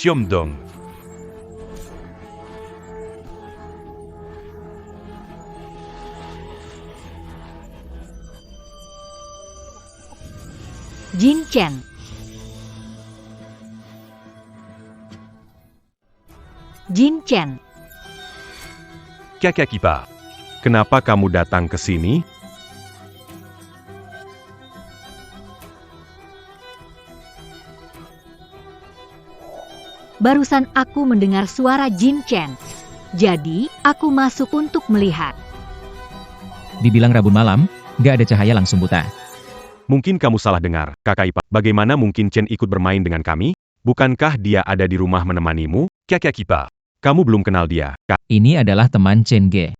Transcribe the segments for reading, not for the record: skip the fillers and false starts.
Siom Dong. Jin Chen. Jin Chen. Kakak Kipa, kenapa kamu datang ke sini? Barusan aku mendengar suara Jin Chen. Jadi, aku masuk untuk melihat. Dibilang rabun malam, gak ada cahaya langsung buta. Mungkin kamu salah dengar, Kakak Ipa. Bagaimana mungkin Chen ikut bermain dengan kami? Bukankah dia ada di rumah menemanimu? Kakak Kipa. Kamu belum kenal dia, Kak. Ini adalah teman Chen Ge.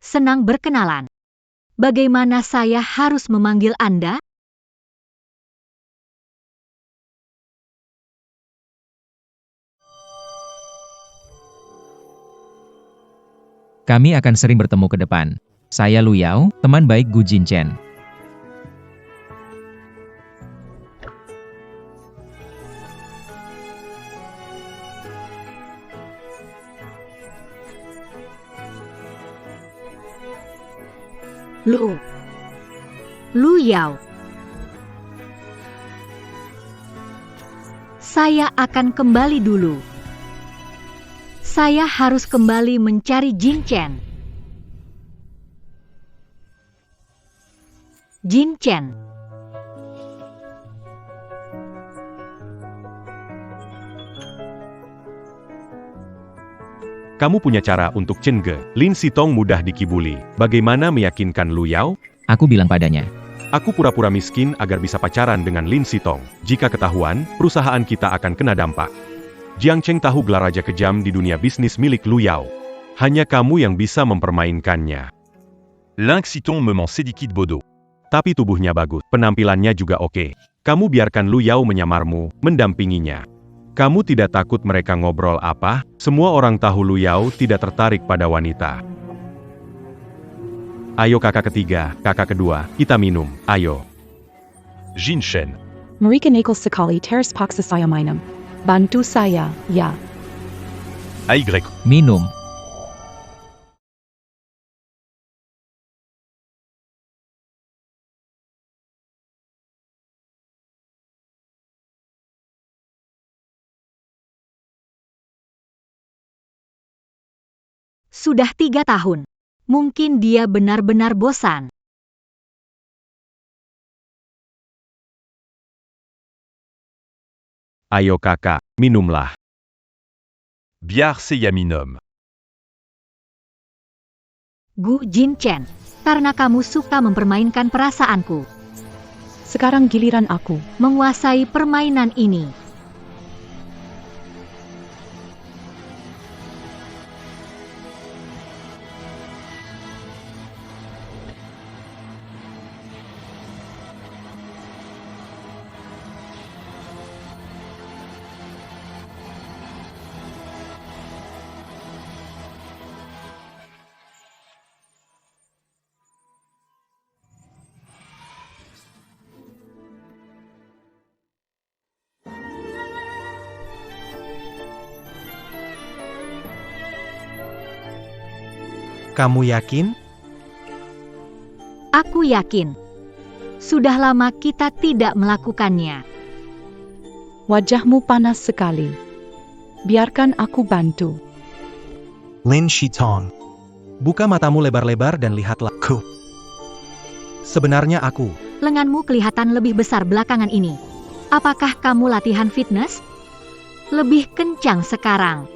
Senang berkenalan. Bagaimana saya harus memanggil Anda? Kami akan sering bertemu ke depan. Saya Lu Yao, teman baik Gu Jin Chen. Lu Yao. Saya akan kembali dulu. Saya harus kembali mencari Jin Chen. Jin Chen. Kamu punya cara untuk Chen Ge. Lin Sitong mudah dikibuli. Bagaimana meyakinkan Lu Yao? Aku bilang padanya. Aku pura-pura miskin agar bisa pacaran dengan Lin Sitong. Jika ketahuan, perusahaan kita akan kena dampak. Jiang Cheng tahu gelar raja kejam di dunia bisnis milik Lu Yao. Hanya kamu yang bisa mempermainkannya. Ling Sitong me ment sedikit bodoh. Tapi tubuhnya bagus, penampilannya juga oke. Kamu biarkan Lu Yao menyamarmu, mendampinginya. Kamu tidak takut mereka ngobrol apa? Semua orang tahu Lu Yao tidak tertarik pada wanita. Ayo kakak ketiga, kakak kedua, kita minum, ayo. Jin Chen. Mereka nakal sekali terus paksa saya minum. Bantu saya, ya. AY. Minum. Sudah 3 tahun. Mungkin dia benar-benar bosan. Ayo kakak, minumlah. Biar saya minum. Gu Jin Chen. Karena kamu suka mempermainkan perasaanku. Sekarang giliran aku. Menguasai permainan ini. Kamu yakin? Aku yakin. Sudah lama kita tidak melakukannya. Wajahmu panas sekali. Biarkan aku bantu. Lin Shitong. Buka matamu lebar-lebar dan lihatlah ku. Sebenarnya aku. Lenganmu kelihatan lebih besar belakangan ini. Apakah kamu latihan fitness? Lebih kencang sekarang.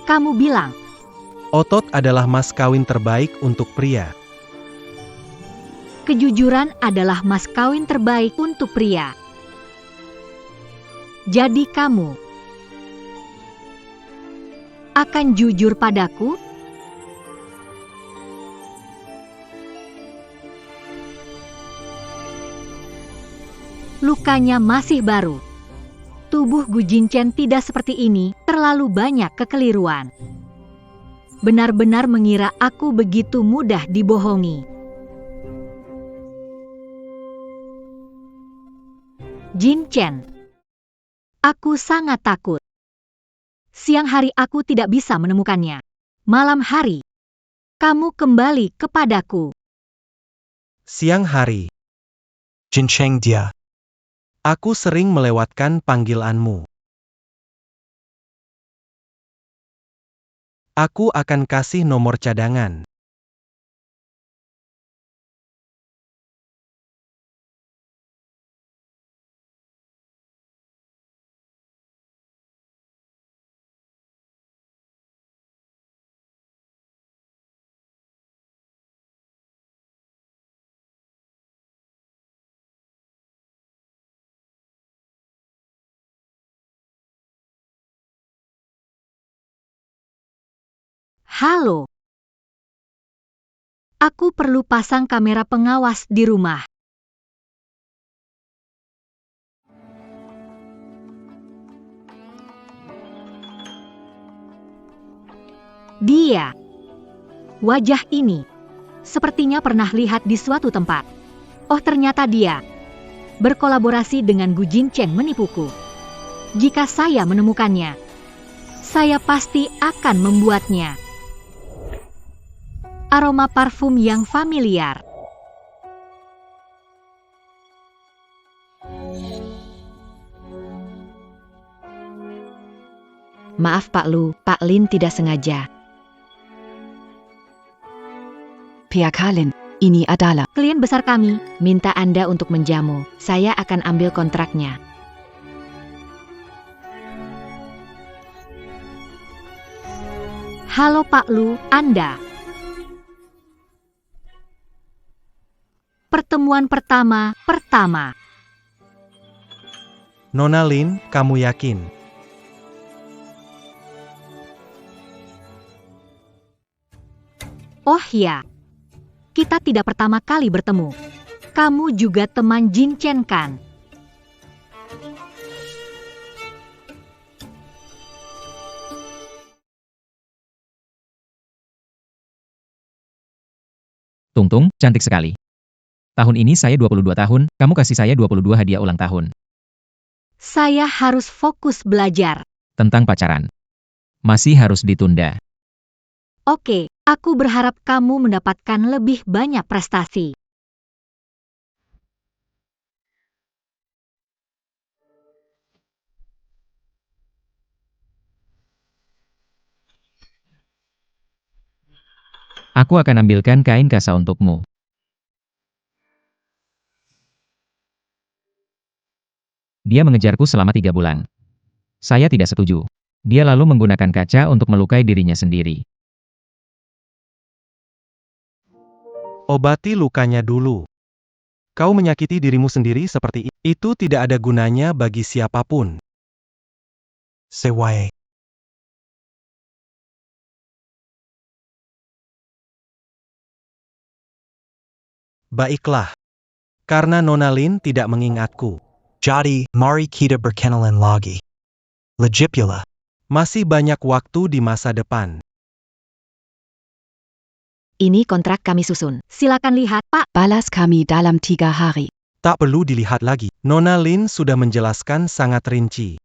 Kamu bilang. Otot adalah mas kawin terbaik untuk pria. Kejujuran adalah mas kawin terbaik untuk pria. Jadi kamu akan jujur padaku? Lukanya masih baru. Tubuh Gu Jin Chen tidak seperti ini, terlalu banyak kekeliruan. Benar-benar mengira aku begitu mudah dibohongi. Jin Chen. Aku sangat takut. Siang hari aku tidak bisa menemukannya. Malam hari, kamu kembali kepadaku. Siang hari. Jincheng dia. Aku sering melewatkan panggilanmu. Aku akan kasih nomor cadangan. Halo. Aku perlu pasang kamera pengawas di rumah. Dia. Wajah ini. Sepertinya pernah lihat di suatu tempat. Oh, ternyata dia. Berkolaborasi dengan Gu Jincheng menipuku. Jika saya menemukannya, saya pasti akan membuatnya. Aroma parfum yang familiar. Maaf Pak Lu, Pak Lin tidak sengaja. Pihak Halin, ini adalah Klien besar kami. minta Anda untuk menjamu. Saya akan ambil kontraknya. Halo Pak Lu, Anda. Pertemuan pertama. Nona Lin, kamu yakin? Oh ya, kita tidak pertama kali bertemu. Kamu juga teman Jin Chen kan? Tung, cantik sekali. Tahun ini saya 22 tahun, kamu kasih saya 22 hadiah ulang tahun. Saya harus fokus belajar. Tentang pacaran. Masih harus ditunda. Oke, aku berharap kamu mendapatkan lebih banyak prestasi. Aku akan ambilkan kain kasa untukmu. Dia mengejarku selama 3 bulan. Saya tidak setuju. Dia lalu menggunakan kaca untuk melukai dirinya sendiri. Obati lukanya dulu. Kau menyakiti dirimu sendiri seperti itu tidak ada gunanya bagi siapapun. Sewae. Baiklah. Karena Nona Lin tidak mengingatku. Jadi, mari kita berkenalan lagi. Legipula. Masih banyak waktu di masa depan. Ini kontrak kami susun. Silakan lihat, Pak. Balas kami dalam 3 hari. Tak perlu dilihat lagi. Nona Lin sudah menjelaskan sangat rinci.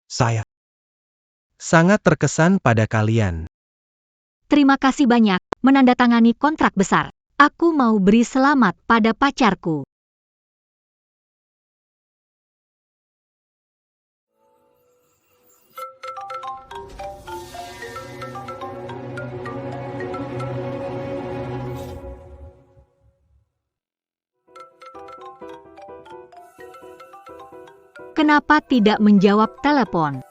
Saya. Sangat terkesan pada kalian. Terima kasih banyak, menandatangani kontrak besar. Aku mau beri selamat pada pacarku. Kenapa tidak menjawab telepon?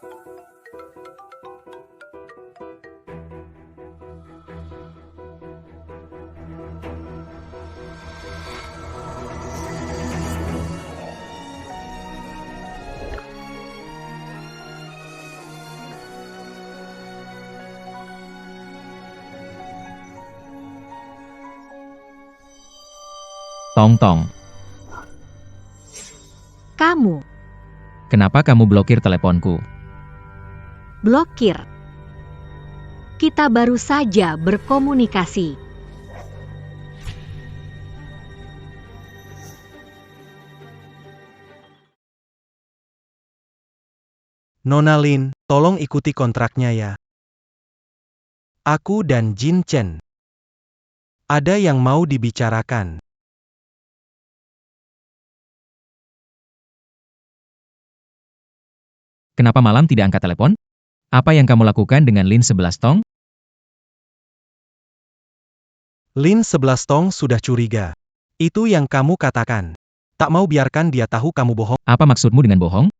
Tong. Kamu Kenapa kamu blokir teleponku? blokir. Kita baru saja berkomunikasi. Nona Lin, tolong ikuti kontraknya ya. Aku dan Jin Chen. Ada yang mau dibicarakan. Kenapa malam tidak angkat telepon? Apa yang kamu lakukan dengan Lin 11 Tong? Lin 11 Tong sudah curiga. Itu yang kamu katakan. Tak mau biarkan dia tahu kamu bohong. Apa maksudmu dengan bohong?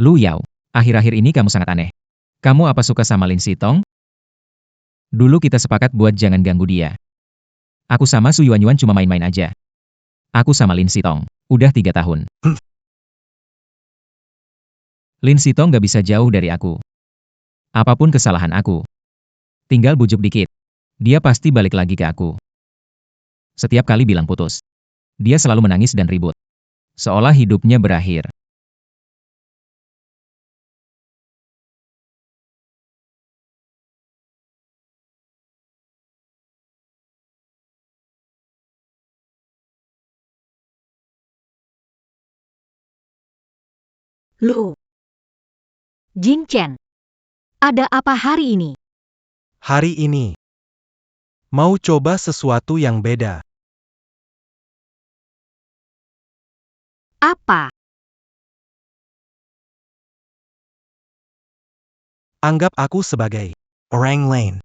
Lu Yao, akhir-akhir ini kamu sangat aneh. Kamu apa suka sama Lin Sitong? Dulu kita sepakat buat jangan ganggu dia. Aku sama Su Yuanyuan cuma main-main aja. Aku sama Lin Sitong, udah 3 tahun. Lin Sitong gak bisa jauh dari aku. Apapun kesalahan aku, tinggal bujuk dikit. Dia pasti balik lagi ke aku. Setiap kali bilang putus, dia selalu menangis dan ribut. Seolah hidupnya berakhir. Lu. Jin Chen. Ada apa hari ini? Hari ini. Mau coba sesuatu yang beda. Apa? Anggap aku sebagai Orang Lane.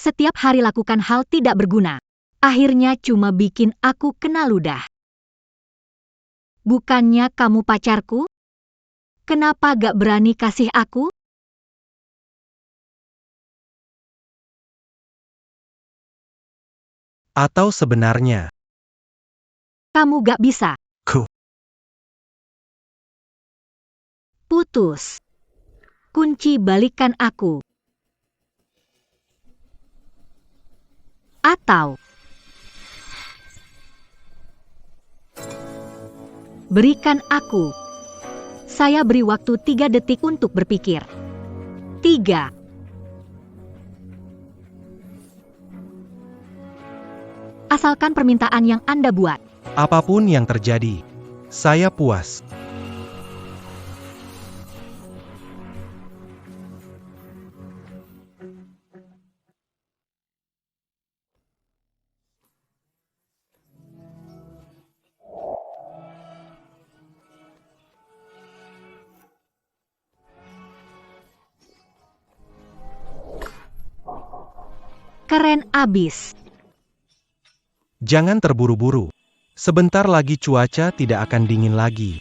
Setiap hari lakukan hal tidak berguna. Akhirnya cuma bikin aku kena ludah. Bukannya kamu pacarku? Kenapa gak berani kasih aku? atau sebenarnya. Kamu gak bisa. Ku. Putus. Kunci balikan aku. Atau berikan aku. Saya beri waktu 3 detik untuk berpikir. 3. Asalkan permintaan yang Anda buat. Apapun yang terjadi, saya puas. Keren abis. Jangan terburu-buru. Sebentar lagi cuaca tidak akan dingin lagi.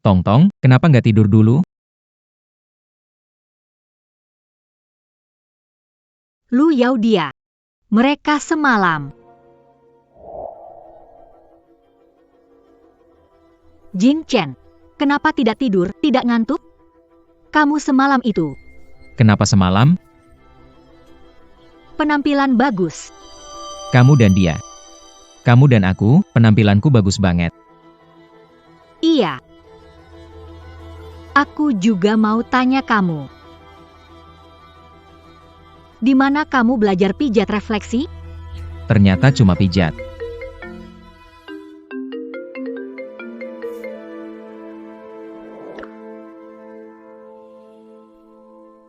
Tong-tong, kenapa nggak tidur dulu? Lu Yao dia. Mereka semalam. Jin Chen. Kenapa tidak tidur, tidak ngantuk? Kamu semalam itu. Kenapa semalam? Penampilan bagus. Kamu dan dia. Kamu dan aku, penampilanku bagus banget. Iya. Aku juga mau tanya kamu. Di mana kamu belajar pijat refleksi? Ternyata cuma pijat.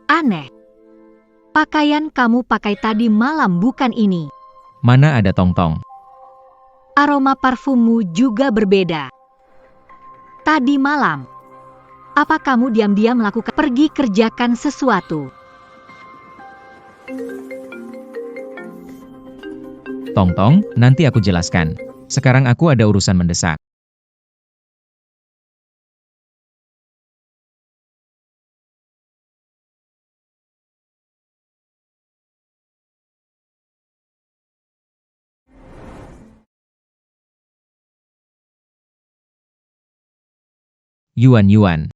Aneh. Pakaian kamu pakai tadi malam bukan ini. Mana ada tong-tong? Aroma parfummu juga berbeda. Tadi malam. Apa kamu diam-diam melakukan pergi kerjakan sesuatu? Tong-tong, nanti aku jelaskan. Sekarang aku ada urusan mendesak. Yuan.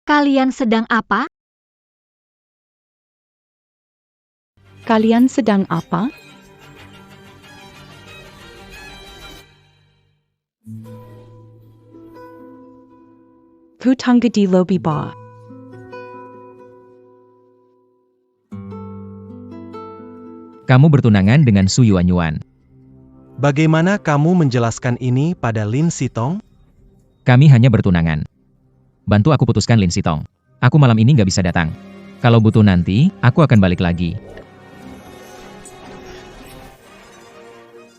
Kalian sedang apa? Kalian sedang apa? Putangga di lobi ba. Kamu bertunangan dengan Su Yuan. Bagaimana kamu menjelaskan ini pada Lin Sitong? Kami hanya bertunangan. Bantu aku putuskan Lin Sitong. Aku malam ini nggak bisa datang. Kalau butuh nanti, aku akan balik lagi.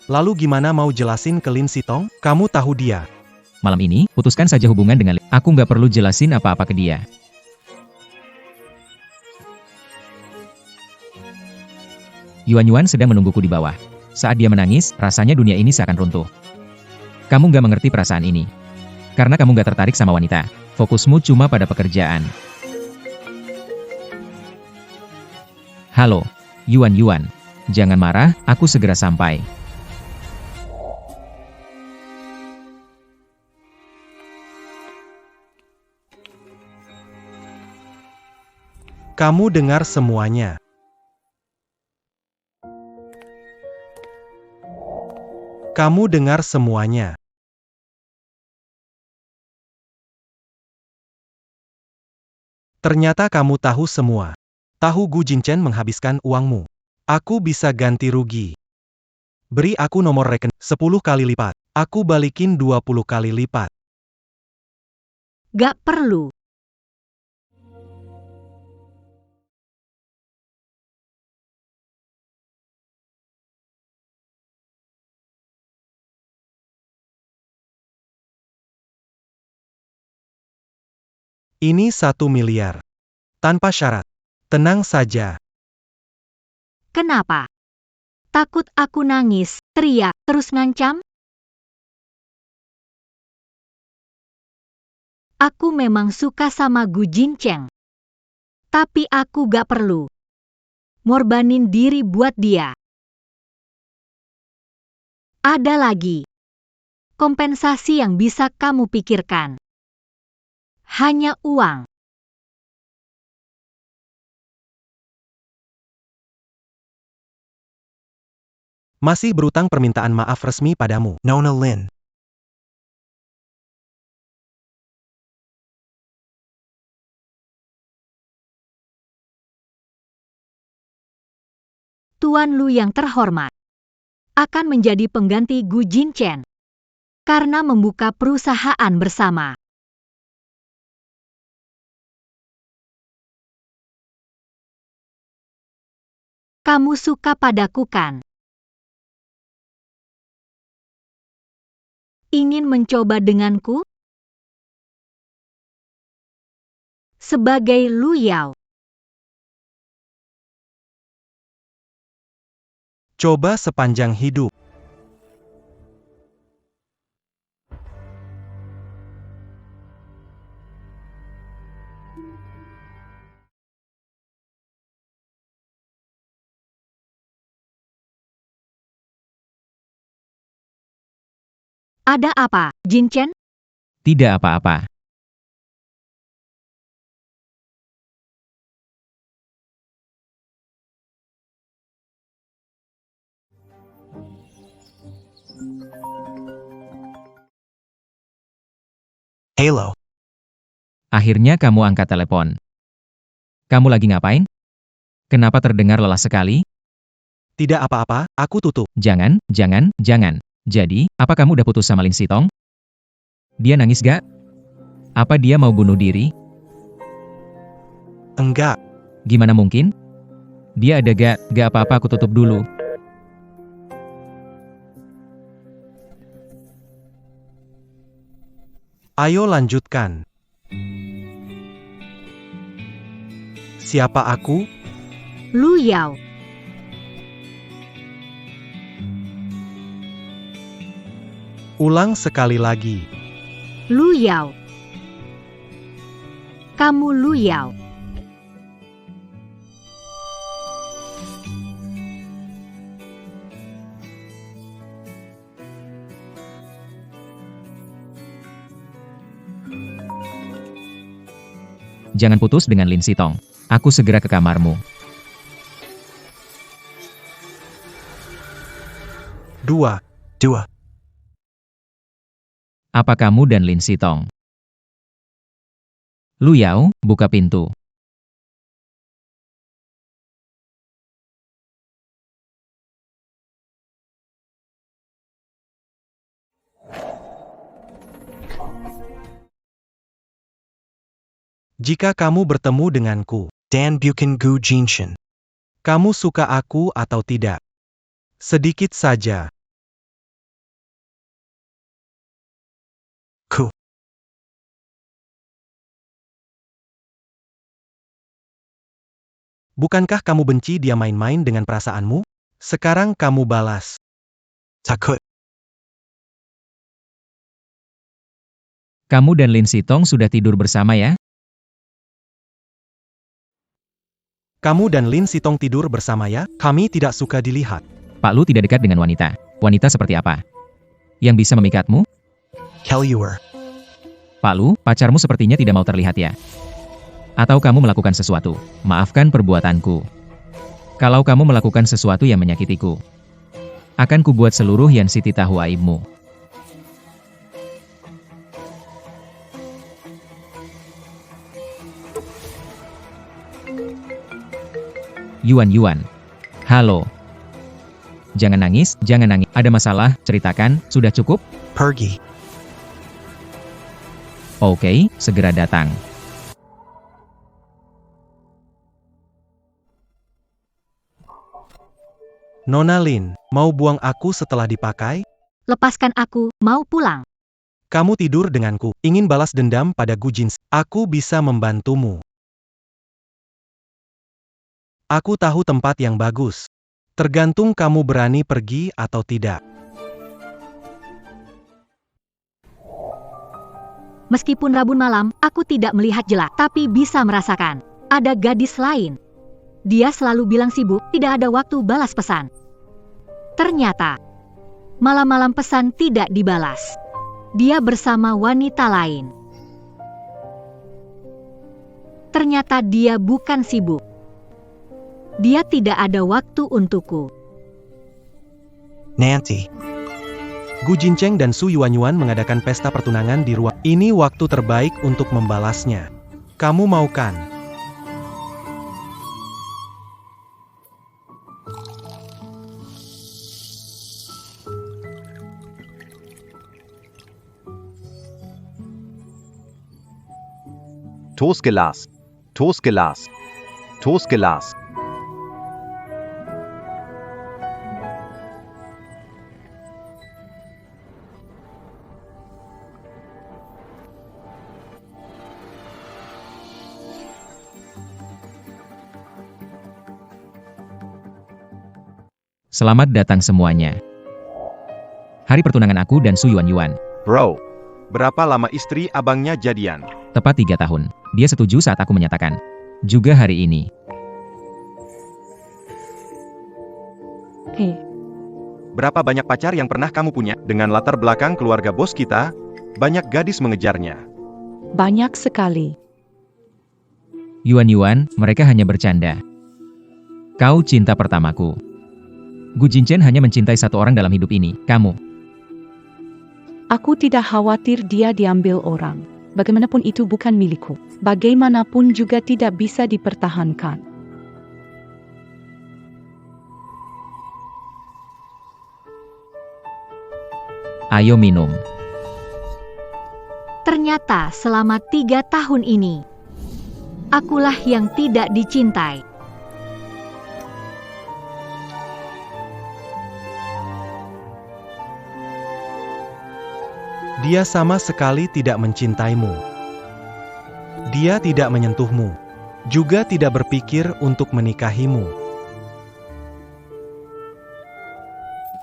Lalu gimana mau jelasin ke Lin Sitong? Kamu tahu dia. Malam ini, putuskan saja hubungan dengan Lin. Aku nggak perlu jelasin apa-apa ke dia. Yuan sedang menungguku di bawah. Saat dia menangis, rasanya dunia ini seakan runtuh. Kamu nggak mengerti perasaan ini. Karena kamu nggak tertarik sama wanita. Fokusmu cuma pada pekerjaan. Halo, Yuan. Jangan marah, aku segera sampai. Kamu dengar semuanya. Kamu dengar semuanya. Ternyata kamu tahu semua. Tahu Gu Jinchen menghabiskan uangmu. Aku bisa ganti rugi. Beri aku nomor rekening 10 kali lipat. Aku balikin 20 kali lipat. Gak perlu. Ini 1 miliar. Tanpa syarat. Tenang saja. Kenapa? Takut aku nangis, teriak, terus ngancam? Aku memang suka sama Gu Jincheng. Tapi aku gak perlu ngorbanin diri buat dia. Ada lagi kompensasi yang bisa kamu pikirkan. Hanya uang. Masih berutang permintaan maaf resmi padamu, Nona Lin. Tuan Lu yang terhormat akan menjadi pengganti Gu Jinchen karena membuka perusahaan bersama. Kamu suka padaku kan? Ingin mencoba denganku? Sebagai Lu Yao. Coba sepanjang hidup. Ada apa, Jinchen? Tidak apa-apa. Halo. Akhirnya kamu angkat telepon. Kamu lagi ngapain? Kenapa terdengar lelah sekali? Tidak apa-apa, aku tutup. Jangan. Jadi, apa kamu udah putus sama Lin Sitong? Dia nangis gak? Apa dia mau bunuh diri? Enggak. Gimana mungkin? Dia ada gak? Gak apa-apa, aku tutup dulu. Ayo lanjutkan. Siapa aku? Lu Yao. Ulang sekali lagi. Lu Yao. Kamu Lu Yao. Jangan putus dengan Lin Sitong. Aku segera ke kamarmu. 2. Apa kamu dan Lin Sitong? Lu Yao, buka pintu. Jika kamu bertemu denganku, Dan Buchan Gu Jinshin. kamu suka aku atau tidak? Sedikit saja. Ku. Bukankah kamu benci dia main-main dengan perasaanmu? Sekarang kamu balas. Takut. Kamu dan Lin Sitong sudah tidur bersama ya? Kamu dan Lin Sitong tidur bersama ya? Kami tidak suka dilihat. Pak Lu tidak dekat dengan wanita. Wanita seperti apa? Yang bisa memikatmu? Kelluer. Pak Lu, pacarmu sepertinya tidak mau terlihat ya? Atau kamu melakukan sesuatu? Maafkan perbuatanku. Kalau kamu melakukan sesuatu yang menyakitiku, akan kubuat seluruh Yan City tahu aibmu. Yuan. Halo. Jangan nangis, jangan nangis. Ada masalah, ceritakan, sudah cukup? Pergi. Oke, segera datang. Nona Lin, mau buang aku setelah dipakai? Lepaskan aku, mau pulang. Kamu tidur denganku, ingin balas dendam pada Gu Jin. Aku bisa membantumu. Aku tahu tempat yang bagus. Tergantung kamu berani pergi atau tidak. Meskipun rabun malam, aku tidak melihat jelas, tapi bisa merasakan. Ada gadis lain. Dia selalu bilang sibuk, tidak ada waktu balas pesan. Ternyata, malam-malam pesan tidak dibalas. Dia bersama wanita lain. Ternyata dia bukan sibuk. Dia tidak ada waktu untukku. Nanti. Gu Jincheng dan Su Yuanyuan mengadakan pesta pertunangan di ruang. Ini waktu terbaik untuk membalasnya. Kamu mau kan? Toastgelas. Toastgelas. Toastgelas. Selamat datang semuanya. Hari pertunangan aku dan Su Yuan. Bro, berapa lama istri abangnya jadian? Tepat 3 tahun. Dia setuju saat aku menyatakan. Juga hari ini. Berapa banyak pacar yang pernah kamu punya? Dengan latar belakang keluarga bos kita, banyak gadis mengejarnya. Banyak sekali. Yuan, mereka hanya bercanda. Kau cinta pertamaku. Gu Jinchen hanya mencintai satu orang dalam hidup ini, kamu. Aku tidak khawatir dia diambil orang. Bagaimanapun itu bukan milikku. Bagaimanapun juga tidak bisa dipertahankan. Ayo minum. Ternyata selama 3 tahun ini, akulah yang tidak dicintai. Dia sama sekali tidak mencintaimu. Dia tidak menyentuhmu. Juga tidak berpikir untuk menikahimu.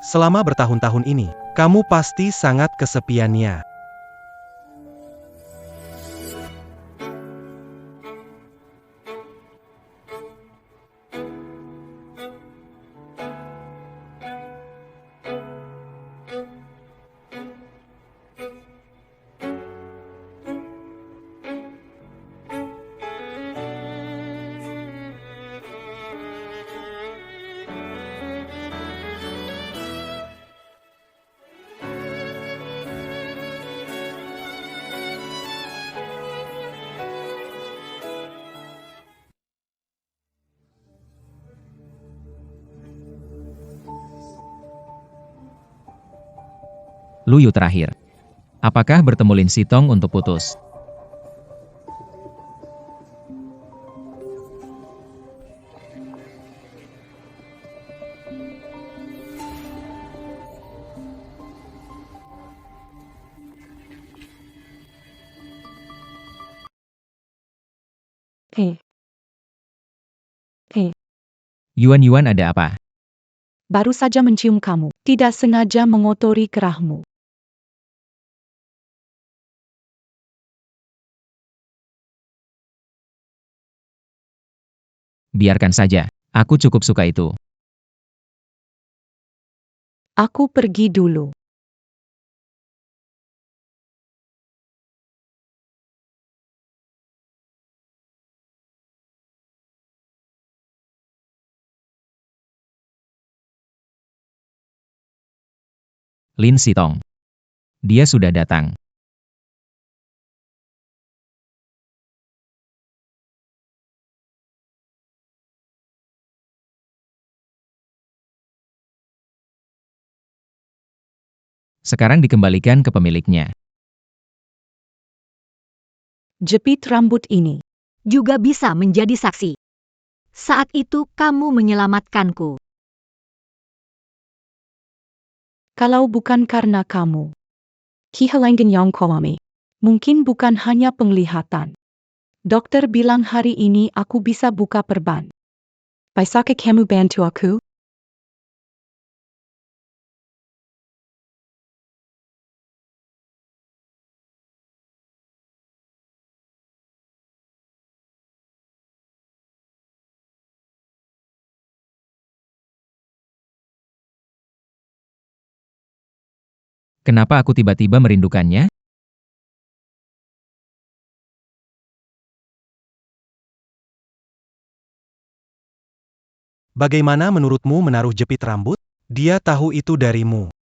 Selama bertahun-tahun ini, kamu pasti sangat kesepiannya. Luyu terakhir. Apakah bertemu Lin Sitong untuk putus? Yuan ada apa? Baru saja mencium kamu, tidak sengaja mengotori kerahmu. Biarkan saja, aku cukup suka itu. Aku pergi dulu. Lin Sitong. Dia sudah datang. Sekarang dikembalikan ke pemiliknya. Jepit rambut ini. Juga bisa menjadi saksi. Saat itu kamu menyelamatkanku. Kalau bukan karena kamu. Kihalangan yang koami. Mungkin bukan hanya penglihatan. Dokter bilang hari ini aku bisa buka perban. Bisakah kamu bantu aku? Kenapa aku tiba-tiba merindukannya? Bagaimana menurutmu menaruh jepit rambut? Dia tahu itu darimu.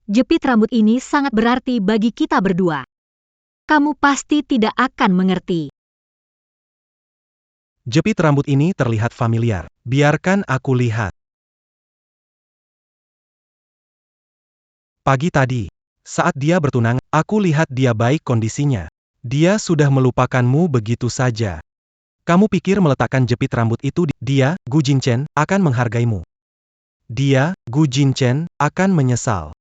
Jepit rambut ini sangat berarti bagi kita berdua. Kamu pasti tidak akan mengerti. Jepit rambut ini terlihat familiar. Biarkan aku lihat. Pagi tadi, saat dia bertunangan, aku lihat dia baik kondisinya. Dia sudah melupakanmu begitu saja. Kamu pikir meletakkan jepit rambut itu dia, Gu Jinchen, akan menghargaimu. Dia, Gu Jinchen, akan menyesal.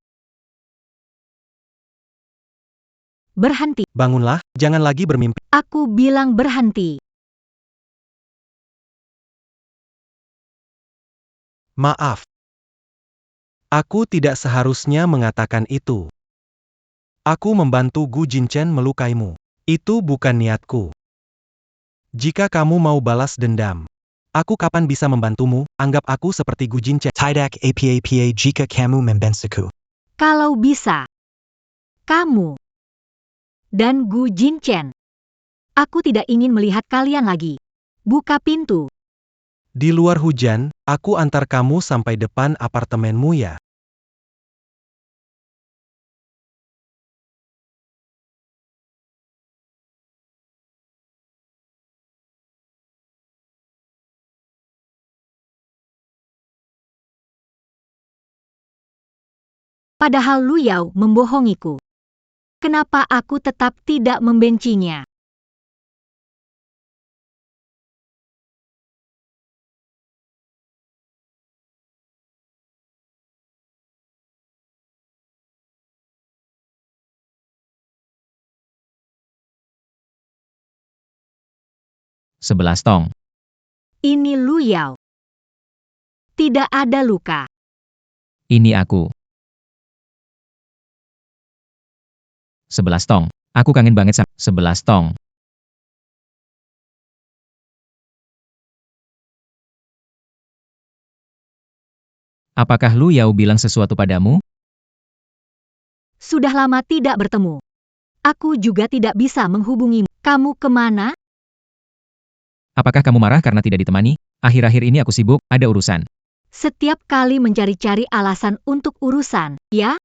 Berhenti. Bangunlah, jangan lagi bermimpi. Aku bilang berhenti. Maaf. Aku tidak seharusnya mengatakan itu. Aku membantu Gu Jinchen melukaimu. Itu bukan niatku. Jika kamu mau balas dendam, aku kapan bisa membantumu? Anggap aku seperti Gu Jinchen. Tidak apa jika kamu membensiku. Kalau bisa. Kamu. Dan Gu Jinchen. Aku tidak ingin melihat kalian lagi. Buka pintu. Di luar hujan, aku antar kamu sampai depan apartemenmu ya. Padahal Lu Yao membohongiku. Kenapa aku tetap tidak membencinya? 11 tong. Ini Lu Yao. Tidak ada luka. Ini aku. 11 tong. Aku kangen banget sama 11 tong. Apakah Lu Yao bilang sesuatu padamu? Sudah lama tidak bertemu. Aku juga tidak bisa menghubungimu. Kamu kemana? Apakah kamu marah karena tidak ditemani? Akhir-akhir ini aku sibuk, ada urusan. Setiap kali mencari-cari alasan untuk urusan, ya?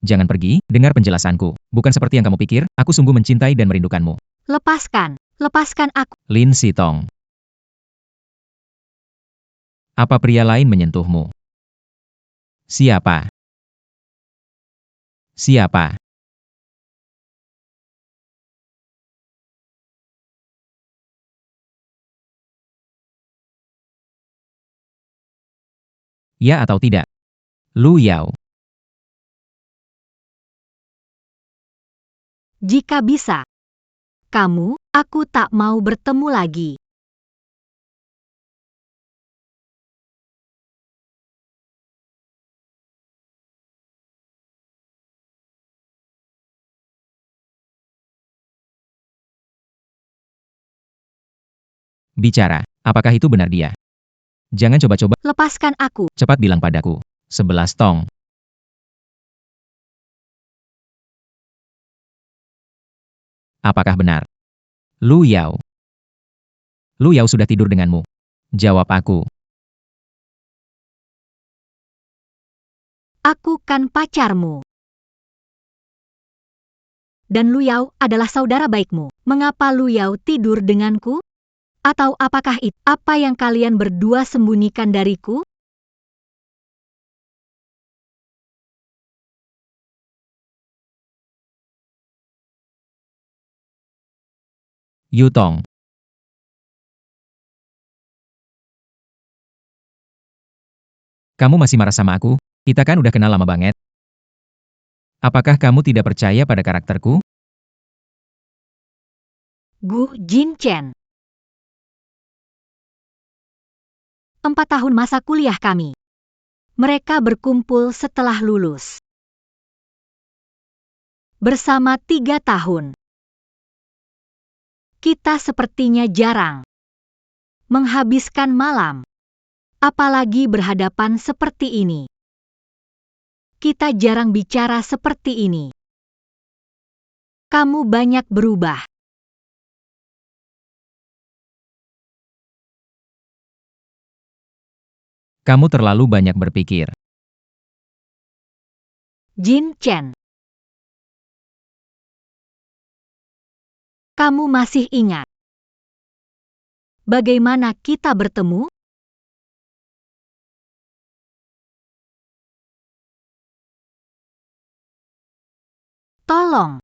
Jangan pergi, dengar penjelasanku. Bukan seperti yang kamu pikir, aku sungguh mencintai dan merindukanmu. Lepaskan. Lepaskan aku. Lin Sitong. Apa pria lain menyentuhmu? Siapa? Siapa? Ya atau tidak? Lu Yao. Jika bisa. Kamu, aku tak mau bertemu lagi. Bicara, apakah itu benar dia? Jangan coba-coba, Lepaskan aku. cepat bilang padaku. 11 tong. Apakah benar? Lu Yao. Lu Yao sudah tidur denganmu. Jawab aku. Aku kan pacarmu. Dan Lu Yao adalah saudara baikmu. Mengapa Lu Yao tidur denganku? Atau apakah itu apa yang kalian berdua sembunyikan dariku? Yu Tong. Kamu masih marah sama aku? Kita kan udah kenal lama banget. Apakah kamu tidak percaya pada karakterku? Gu Jinchen. 4 tahun masa kuliah kami. Mereka berkumpul setelah lulus. Bersama 3 tahun. Kita sepertinya jarang menghabiskan malam. Apalagi berhadapan seperti ini. Kita jarang bicara seperti ini. Kamu banyak berubah. Kamu terlalu banyak berpikir. Jin Chen. Kamu masih ingat bagaimana kita bertemu? Tolong.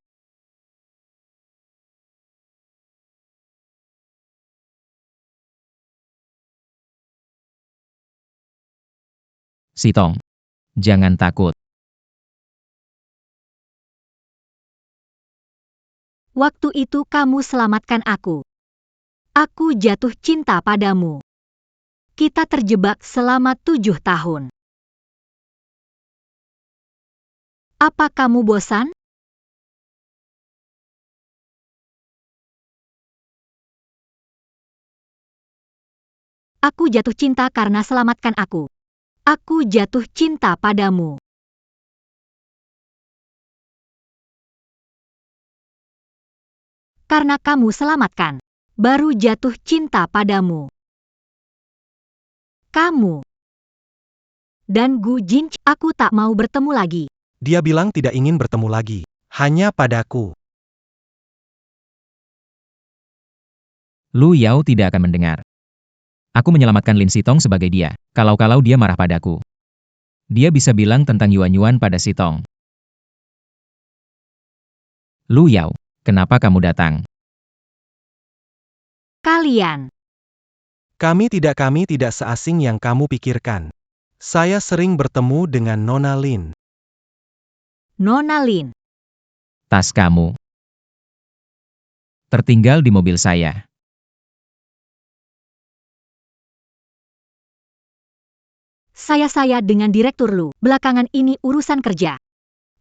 Sitong. Jangan takut. Waktu itu kamu selamatkan aku. Aku jatuh cinta padamu. Kita terjebak selama 7 tahun. Apa kamu bosan? Aku jatuh cinta karena selamatkan aku. Aku jatuh cinta padamu. Karena kamu selamatkan. Baru jatuh cinta padamu. Kamu. Dan Gu Jin, aku tak mau bertemu lagi. Dia bilang tidak ingin bertemu lagi. Hanya padaku. Lu Yao tidak akan mendengar. Aku menyelamatkan Lin Sitong sebagai dia, kalau-kalau dia marah padaku. Dia bisa bilang tentang Yuan-Yuan pada Sitong. Lu Yao, kenapa kamu datang? Kalian. Kami tidak seasing yang kamu pikirkan. Saya sering bertemu dengan Nona Lin. Nona Lin. Tas kamu tertinggal di mobil saya. Saya dengan Direktur Lu. Belakangan ini urusan kerja.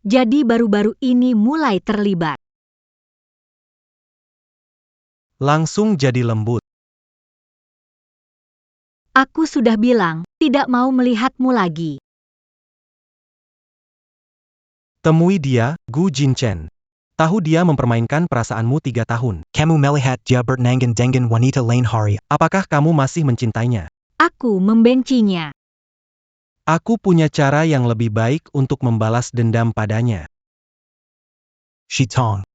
Jadi baru-baru ini mulai terlibat. Langsung jadi lembut. Aku sudah bilang, tidak mau melihatmu lagi. Temui dia, Gu Jinchen. Tahu dia mempermainkan perasaanmu 3 tahun. Kamu melihat dia bertenggen dengan wanita lain hari. Apakah kamu masih mencintainya? Aku membencinya. Aku punya cara yang lebih baik untuk membalas dendam padanya. Shitong.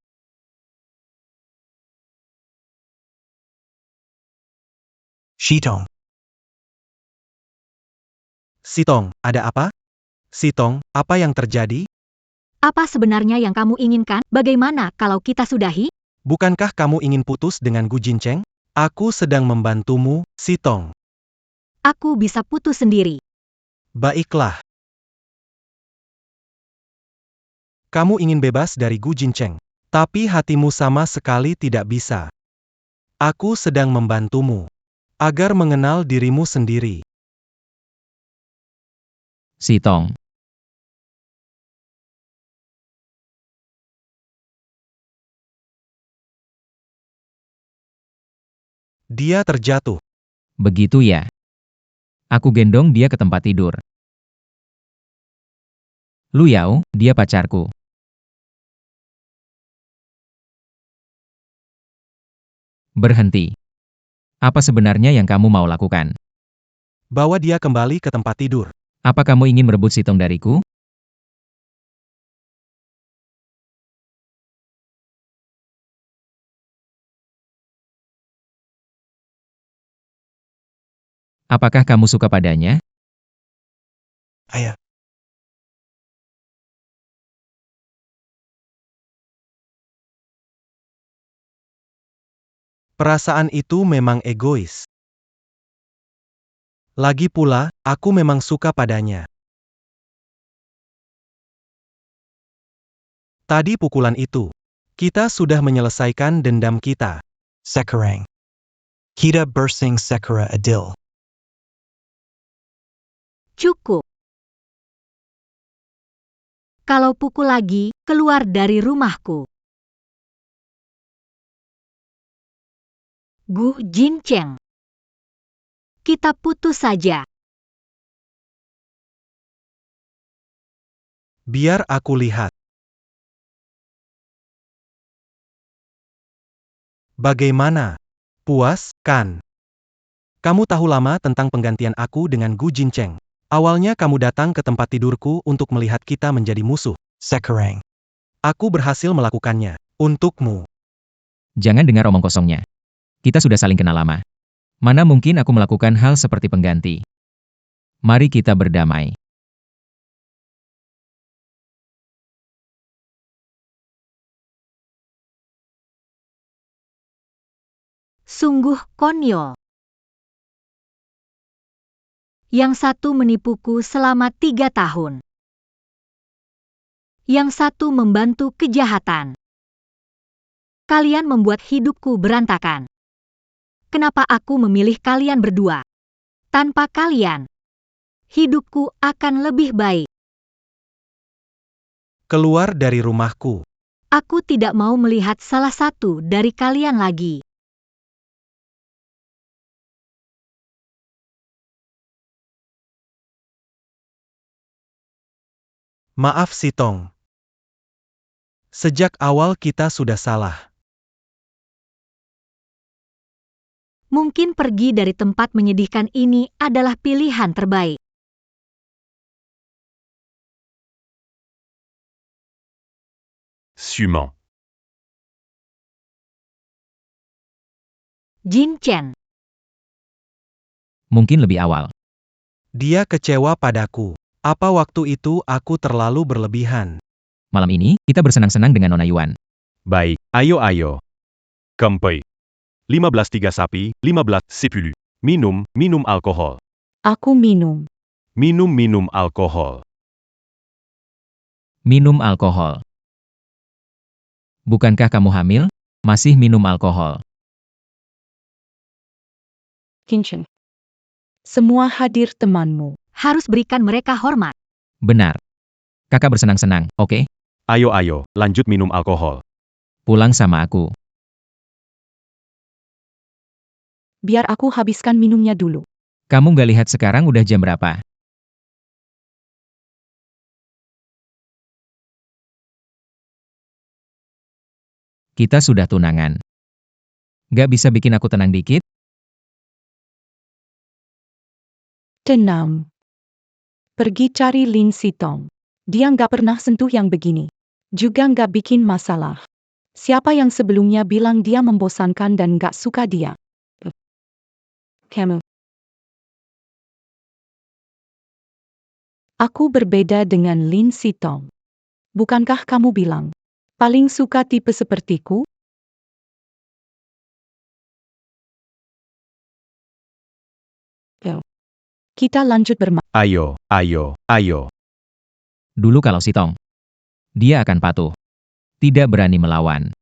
Shitong. Sitong, ada apa? Sitong, apa yang terjadi? Apa sebenarnya yang kamu inginkan? Bagaimana kalau kita sudahi? Bukankah kamu ingin putus dengan Gu Jincheng? Aku sedang membantumu, Sitong. Aku bisa putus sendiri. Baiklah. Kamu ingin bebas dari Gu Jincheng. Tapi hatimu sama sekali tidak bisa. Aku sedang membantumu. Agar mengenal dirimu sendiri. Sitong. Dia terjatuh. Begitu ya. Aku gendong dia ke tempat tidur. Lu Yao, dia pacarku. Berhenti. Apa sebenarnya yang kamu mau lakukan? Bawa dia kembali ke tempat tidur. Apa kamu ingin merebut Sitong dariku? Apakah kamu suka padanya? Ayah. Perasaan itu memang egois. Lagi pula, aku memang suka padanya. Tadi pukulan itu. Kita sudah menyelesaikan dendam kita. Sekarang. Kita bersing Sekara adil. Cukup. Kalau pukul lagi, keluar dari rumahku. Gu Jincheng. Kita putus saja. Biar aku lihat. Bagaimana? Puas, kan? Kamu tahu lama tentang penggantian aku dengan Gu Jincheng. Awalnya kamu datang ke tempat tidurku untuk melihat kita menjadi musuh. Sekarang. Aku berhasil melakukannya. Untukmu. Jangan dengar omong kosongnya. Kita sudah saling kenal lama. Mana mungkin aku melakukan hal seperti pengganti? Mari kita berdamai. Sungguh konyol. Yang satu menipuku selama 3 tahun. Yang satu membantu kejahatan. Kalian membuat hidupku berantakan. Kenapa aku memilih kalian berdua? Tanpa kalian, hidupku akan lebih baik. Keluar dari rumahku. Aku tidak mau melihat salah satu dari kalian lagi. Maaf Sitong. Sejak awal kita sudah salah. Mungkin pergi dari tempat menyedihkan ini adalah pilihan terbaik. Suivant. Jinchen. Mungkin lebih awal. Dia kecewa padaku. Apa waktu itu aku terlalu berlebihan? Malam ini, kita bersenang-senang dengan Nona Yuan. Baik, ayo. Kempai. 15 3 sapi, 15 sepuluh. minum alkohol. Aku minum. Minum alkohol. Minum alkohol. Bukankah kamu hamil? Masih minum alkohol. Kinchin. Semua hadir temanmu. Harus berikan mereka hormat. Benar. Kakak bersenang-senang, oke? Ayo, lanjut minum alkohol. Pulang sama aku. Biar aku habiskan minumnya dulu. Kamu gak lihat sekarang udah jam berapa? Kita sudah tunangan. Gak bisa bikin aku tenang dikit? Tenang. Pergi cari Lin Sitong. Dia nggak pernah sentuh yang begini. Juga nggak bikin masalah. Siapa yang sebelumnya bilang dia membosankan dan nggak suka dia? Kamu. Aku berbeda dengan Lin Sitong. Bukankah kamu bilang, paling suka tipe sepertiku? Kita lanjut bermain. Ayo. Dulu kalau si Tong, dia akan patuh. Tidak berani melawan.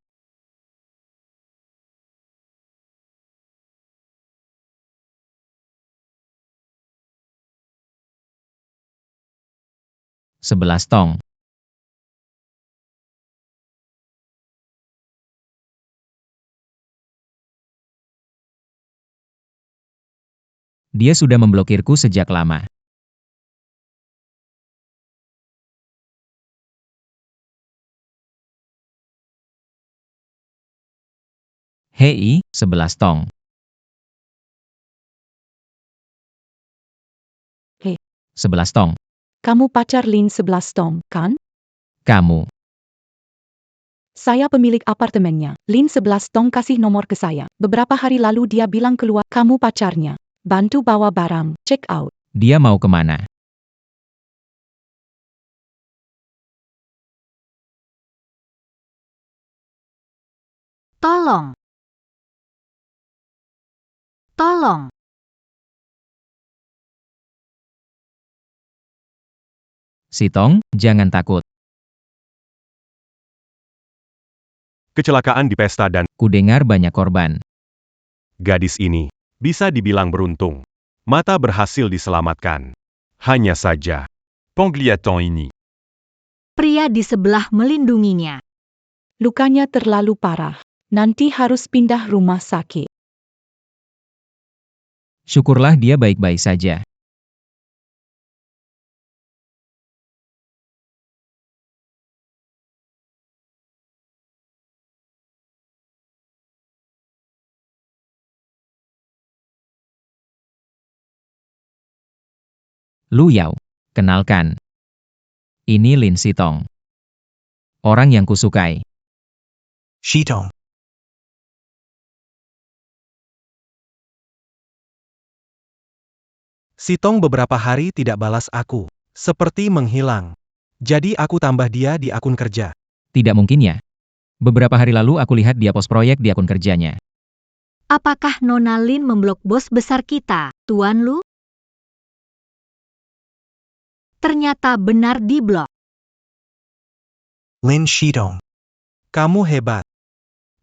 Sebelas Tong. Dia sudah memblokirku sejak lama. Hei, 11 Tong. Hei. 11 Tong. Kamu pacar Lin 11 Tong, kan? Kamu. Saya pemilik apartemennya. Lin 11 Tong kasih nomor ke saya. Beberapa hari lalu dia bilang keluar, kamu pacarnya. Bantu bawa barang, check out. Dia mau kemana? Tolong. Tolong. Si Tong, jangan takut. Kecelakaan di pesta dan Kudengar banyak korban. gadis ini bisa dibilang beruntung. Mata berhasil diselamatkan. Hanya saja, penglihatan ini Pria di sebelah melindunginya. Lukanya terlalu parah. Nanti harus pindah rumah sakit. Syukurlah dia baik-baik saja. Lu Yao, kenalkan. Ini Lin Sitong. Orang yang kusukai. Shitong. Sitong beberapa hari tidak balas aku. Seperti menghilang. Jadi aku tambah dia di akun kerja. Tidak mungkin ya. Beberapa hari lalu aku lihat dia post proyek di akun kerjanya. Apakah Nona Lin memblok bos besar kita, Tuan Lu? Ternyata benar diblok. Lin Shitong. Kamu hebat.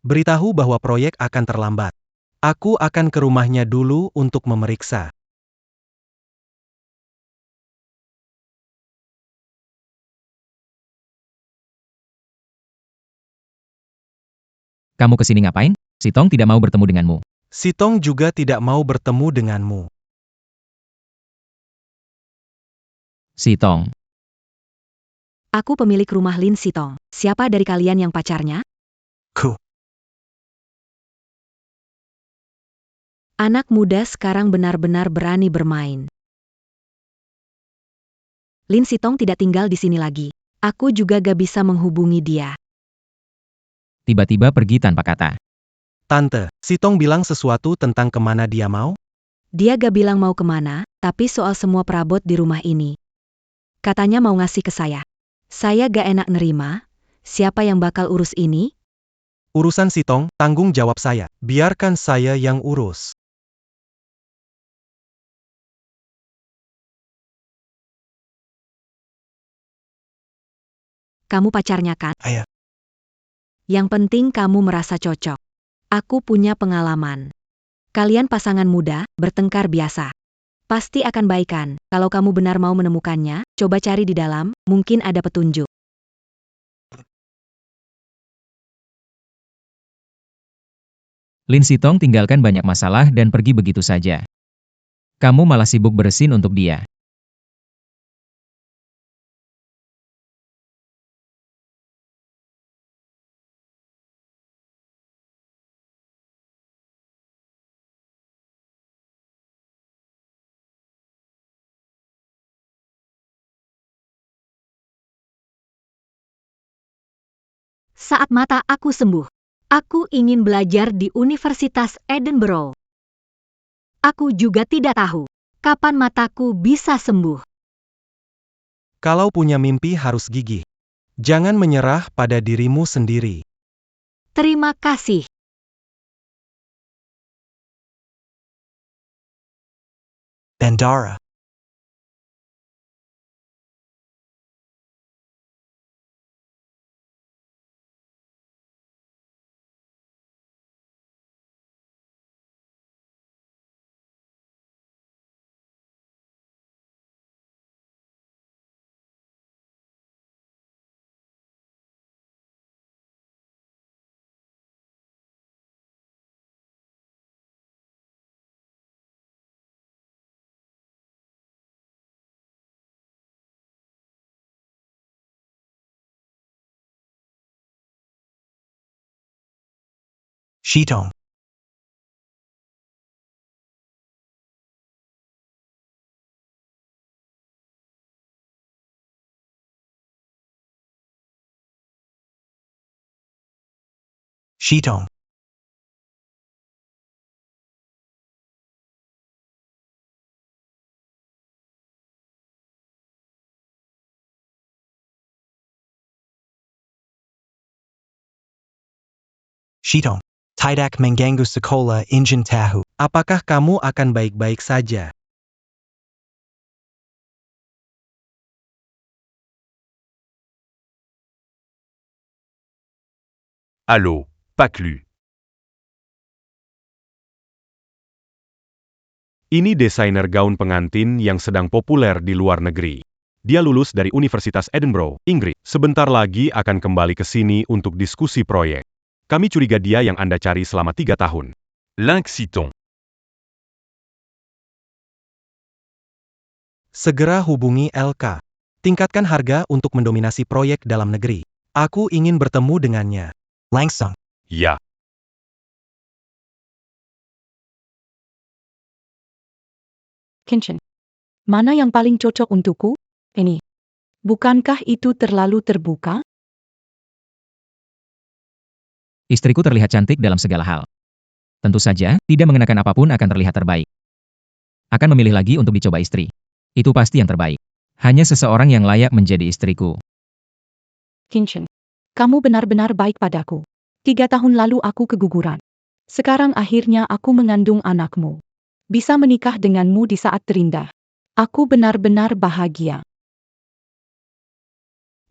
Beritahu bahwa proyek akan terlambat. Aku akan ke rumahnya dulu untuk memeriksa. Kamu kesini ngapain? Sitong tidak mau bertemu denganmu. Sitong juga tidak mau bertemu denganmu. Sitong. Aku pemilik rumah Lin Sitong. Siapa dari kalian yang pacarnya? Ku. Anak muda sekarang benar-benar berani bermain. Lin Sitong tidak tinggal di sini lagi. Aku juga gak bisa menghubungi dia. Tiba-tiba pergi tanpa kata. Tante, Sitong bilang sesuatu tentang kemana dia mau? Dia gak bilang mau kemana, tapi soal semua perabot di rumah ini. Katanya mau ngasih ke saya. Saya gak enak nerima. Siapa yang bakal urus ini? Urusan Sitong, tanggung jawab saya. Biarkan saya yang urus. kamu pacarnya kan? Ayah. Yang penting kamu merasa cocok. Aku punya pengalaman. Kalian pasangan muda, bertengkar biasa. Pasti akan baikan. Kalau kamu benar mau menemukannya, coba cari di dalam, mungkin ada petunjuk. Lin Sitong tinggalkan banyak masalah dan pergi begitu saja. Kamu malah sibuk bersin untuk dia. Saat mata aku sembuh, aku ingin belajar di Universitas Edinburgh. Aku juga tidak tahu kapan mataku bisa sembuh. Kalau punya mimpi harus gigih. Jangan menyerah pada dirimu sendiri. Terima kasih. Bandara. Shitong. Shitong. Shitong. Tidak mengganggu sekolah Injin tahu. Apakah kamu akan baik-baik saja? Allô, Paklu. Ini desainer gaun pengantin yang sedang populer di luar negeri. Dia lulus dari Universitas Edinburgh, Inggris. Sebentar lagi akan kembali ke sini untuk diskusi proyek. Kami curiga dia yang Anda cari selama 3 tahun. Lin Sitong. Segera hubungi LK. Tingkatkan harga untuk mendominasi proyek dalam negeri. Aku ingin bertemu dengannya. Langsung. Ya. Kinchin. Mana yang paling cocok untukku? Ini. Bukankah itu terlalu terbuka? Istriku terlihat cantik dalam segala hal. Tentu saja, tidak mengenakan apapun akan terlihat terbaik. Akan memilih lagi untuk dicoba istri. Itu pasti yang terbaik. Hanya seseorang yang layak menjadi istriku. Kinchin. Kamu benar-benar baik padaku. 3 tahun lalu aku keguguran. Sekarang akhirnya aku mengandung anakmu. Bisa menikah denganmu di saat terindah. Aku benar-benar bahagia.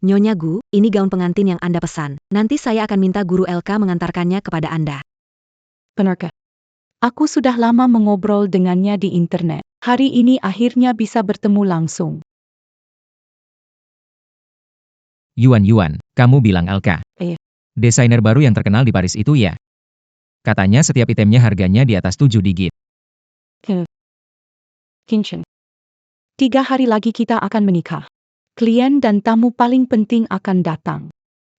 Nyonya Gu, ini gaun pengantin yang Anda pesan. Nanti saya akan minta guru LK mengantarkannya kepada Anda. Benarkah? Aku sudah lama mengobrol dengannya di internet. Hari ini akhirnya bisa bertemu langsung. Yuan, kamu bilang LK. Iya. Desainer baru yang terkenal di Paris itu ya? Katanya setiap itemnya harganya di atas 7 digit. Kinchin. 3 hari lagi kita akan menikah. Klien dan tamu paling penting akan datang.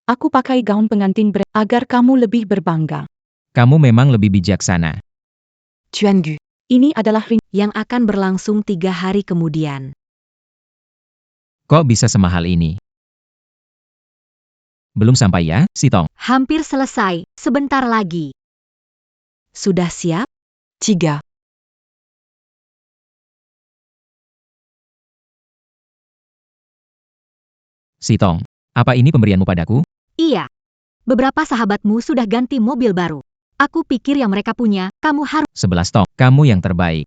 Aku pakai gaun pengantin agar kamu lebih berbangga. Kamu memang lebih bijaksana. Chuan Gu, Ini adalah ring yang akan berlangsung 3 hari kemudian. Kok bisa semahal ini? Belum sampai ya, Sitong? Hampir selesai, sebentar lagi. Sudah siap? 3. Sitong, apa ini pemberianmu padaku? Iya. Beberapa sahabatmu sudah ganti mobil baru. Aku pikir yang mereka punya, kamu harus... 11 Tong, kamu yang terbaik.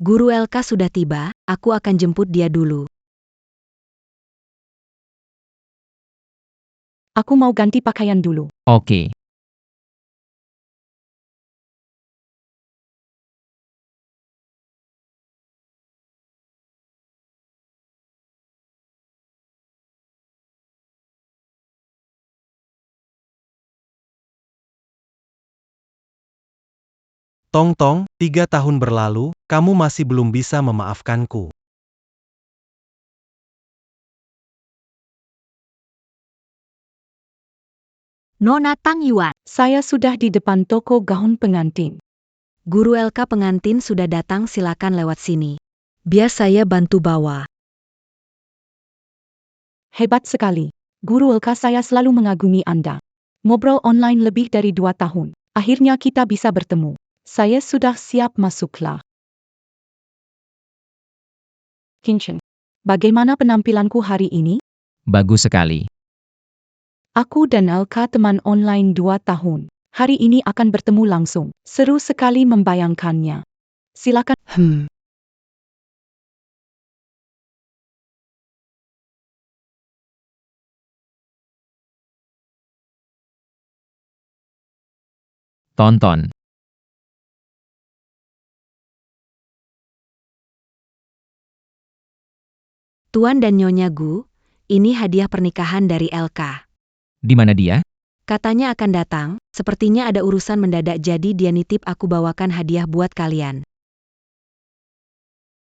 Guru LK sudah tiba, aku akan jemput dia dulu. Aku mau ganti pakaian dulu. Oke. Tong, 3 tahun berlalu, kamu masih belum bisa memaafkanku. Nona Tang Yuan, Saya sudah di depan toko gaun pengantin. guru LK pengantin sudah datang, silakan lewat sini. Biar saya bantu bawa. Hebat sekali. Guru LK, saya selalu mengagumi Anda. Ngobrol online lebih dari 2 tahun. Akhirnya kita bisa bertemu. Saya sudah siap, masuklah. Kinchin. Bagaimana penampilanku hari ini? Bagus sekali. Aku dan LK teman online 2 tahun. Hari ini akan bertemu langsung. Seru sekali membayangkannya. Silakan. Tonton. Tuan dan Nyonya Gu, ini hadiah pernikahan dari LK. Di mana dia? Katanya akan datang, sepertinya ada urusan mendadak jadi dia nitip aku bawakan hadiah buat kalian.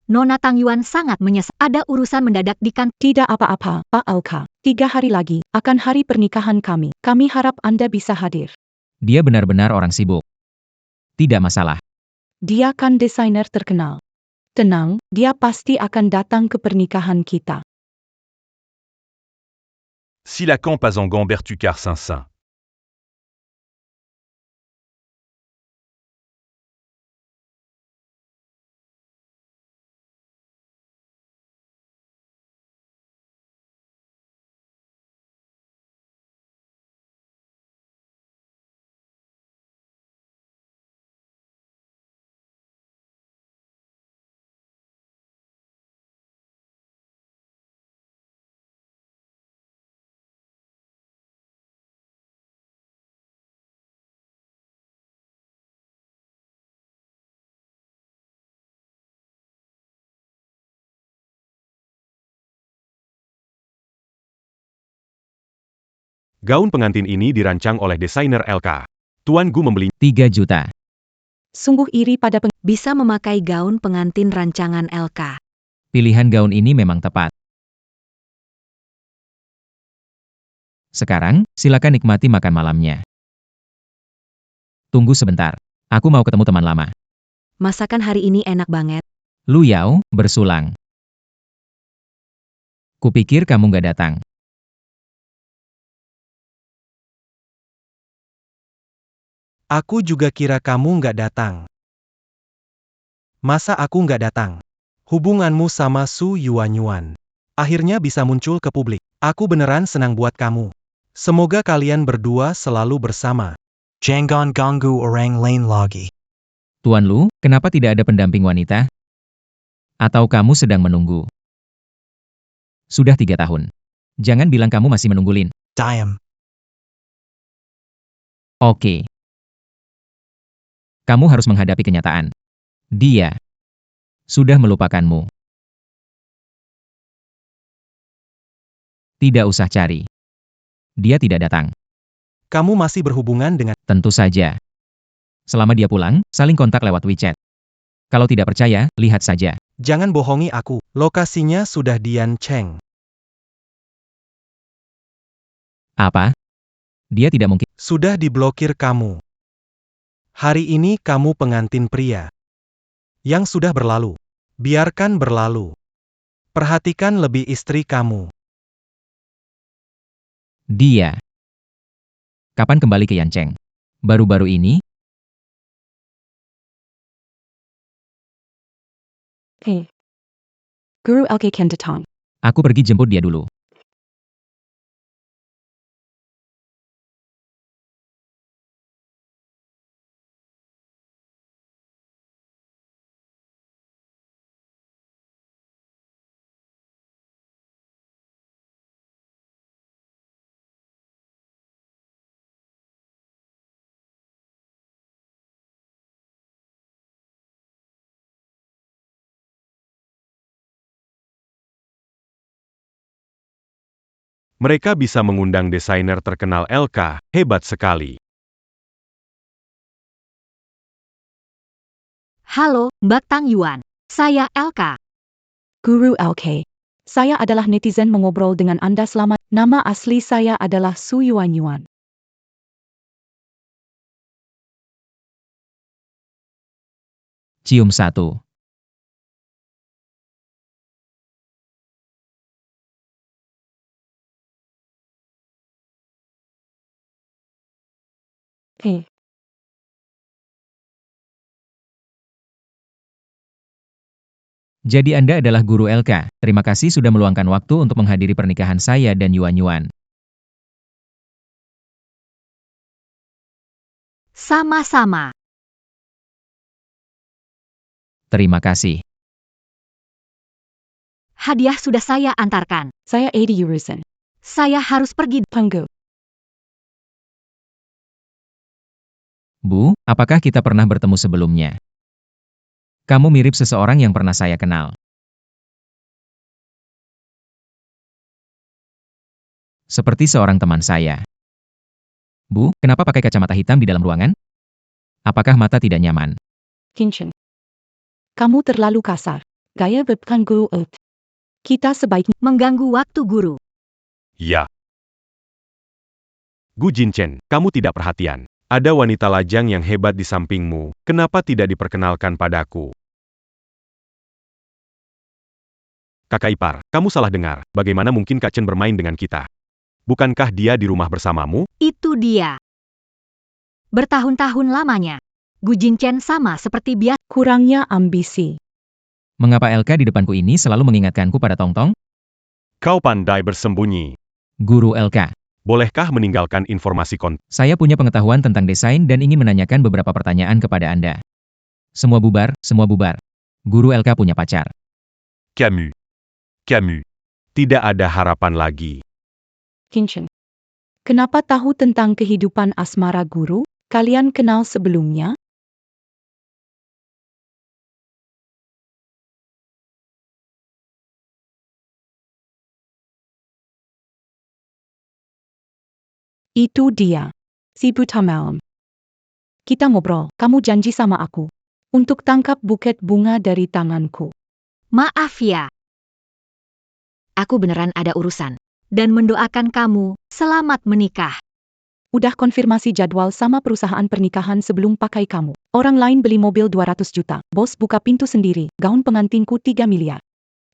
Nona Tang Yuan sangat menyesal. Ada urusan mendadak di kantor. Tidak apa-apa, Pak LK. 3 hari lagi akan hari pernikahan kami. Kami harap Anda bisa hadir. Dia benar-benar orang sibuk. Tidak masalah. Dia kan desainer terkenal. Tenang, dia pasti akan datang ke pernikahan kita. Silakan pas en gant Bertucar Saint-Saint. Gaun pengantin ini dirancang oleh desainer LK. Tuan Gu membeli 3 juta. Sungguh iri pada Bisa memakai gaun pengantin rancangan LK. Pilihan gaun ini memang tepat. Sekarang, silakan nikmati makan malamnya. Tunggu sebentar. Aku mau ketemu teman lama. Masakan hari ini enak banget. Lu Yao, bersulang. Kupikir kamu nggak datang. Aku juga kira kamu nggak datang. Masa aku nggak datang? Hubunganmu sama Su Yuanyuan akhirnya bisa muncul ke publik. Aku beneran senang buat kamu. Semoga kalian berdua selalu bersama. Jangan ganggu orang lain lagi. Tuan Lu, kenapa tidak ada pendamping wanita? Atau kamu sedang menunggu? Sudah 3 tahun. Jangan bilang kamu masih menunggu Lin. Diam. Oke. Kamu harus menghadapi kenyataan. Dia sudah melupakanmu. Tidak usah cari. Dia tidak datang. Kamu masih berhubungan dengan... Tentu saja. Selama dia pulang, saling kontak lewat WeChat. Kalau tidak percaya, lihat saja. Jangan bohongi aku. Lokasinya sudah Dian Cheng. Apa? Dia tidak mungkin. Sudah diblokir kamu. Hari ini kamu pengantin pria. Yang sudah berlalu. Biarkan berlalu. Perhatikan lebih istri kamu. Dia. Kapan kembali ke Yancheng? Baru-baru ini? Guru LK kan datang. Aku pergi jemput dia dulu. Mereka bisa mengundang desainer terkenal LK, hebat sekali. Halo, Mbak Tang Yuan. Saya LK. Guru LK. Saya adalah netizen mengobrol dengan Anda selama. Nama asli saya adalah Su Yuanyuan. Cium 1. Jadi Anda adalah guru LK. Terima kasih sudah meluangkan waktu untuk menghadiri pernikahan saya dan Yuan Yuan. Sama-sama. Terima kasih. Hadiah sudah saya antarkan. Saya Adi Yurusen. Saya harus pergi. Penggu. Bu, apakah kita pernah bertemu sebelumnya? Kamu mirip seseorang yang pernah saya kenal. Seperti seorang teman saya. Bu, kenapa pakai kacamata hitam di dalam ruangan? Apakah mata tidak nyaman? Kinchin. Kamu terlalu kasar. Gaya bukan guru Earth. Kita sebaiknya Mengganggu waktu guru. Ya. Gu Jinchen, kamu tidak perhatian. Ada wanita lajang yang hebat di sampingmu, kenapa tidak diperkenalkan padaku? Kakak ipar, kamu salah dengar, bagaimana mungkin Kak Chen bermain dengan kita? Bukankah dia di rumah bersamamu? Itu dia. Bertahun-tahun lamanya. Gu Jinchen sama seperti biasa. kurangnya ambisi. Mengapa LK di depanku ini selalu mengingatkanku pada Tongtong? Kau pandai bersembunyi. Guru LK. Bolehkah meninggalkan informasi Saya punya pengetahuan tentang desain dan ingin menanyakan beberapa pertanyaan kepada Anda. Semua bubar, semua bubar. Guru LK punya pacar. Camus. Camus. Tidak ada harapan lagi. Kinchin. Kenapa tahu tentang kehidupan asmara guru? Kalian kenal sebelumnya? Itu dia. Si buta malam. Kita ngobrol, kamu janji sama aku. Untuk tangkap buket bunga dari tanganku. Maaf ya. Aku beneran ada urusan. Dan mendoakan kamu selamat menikah. Udah konfirmasi jadwal sama perusahaan pernikahan sebelum pakai kamu. Orang lain beli mobil 200 juta. Bos buka pintu sendiri. Gaun pengantinku 3 miliar.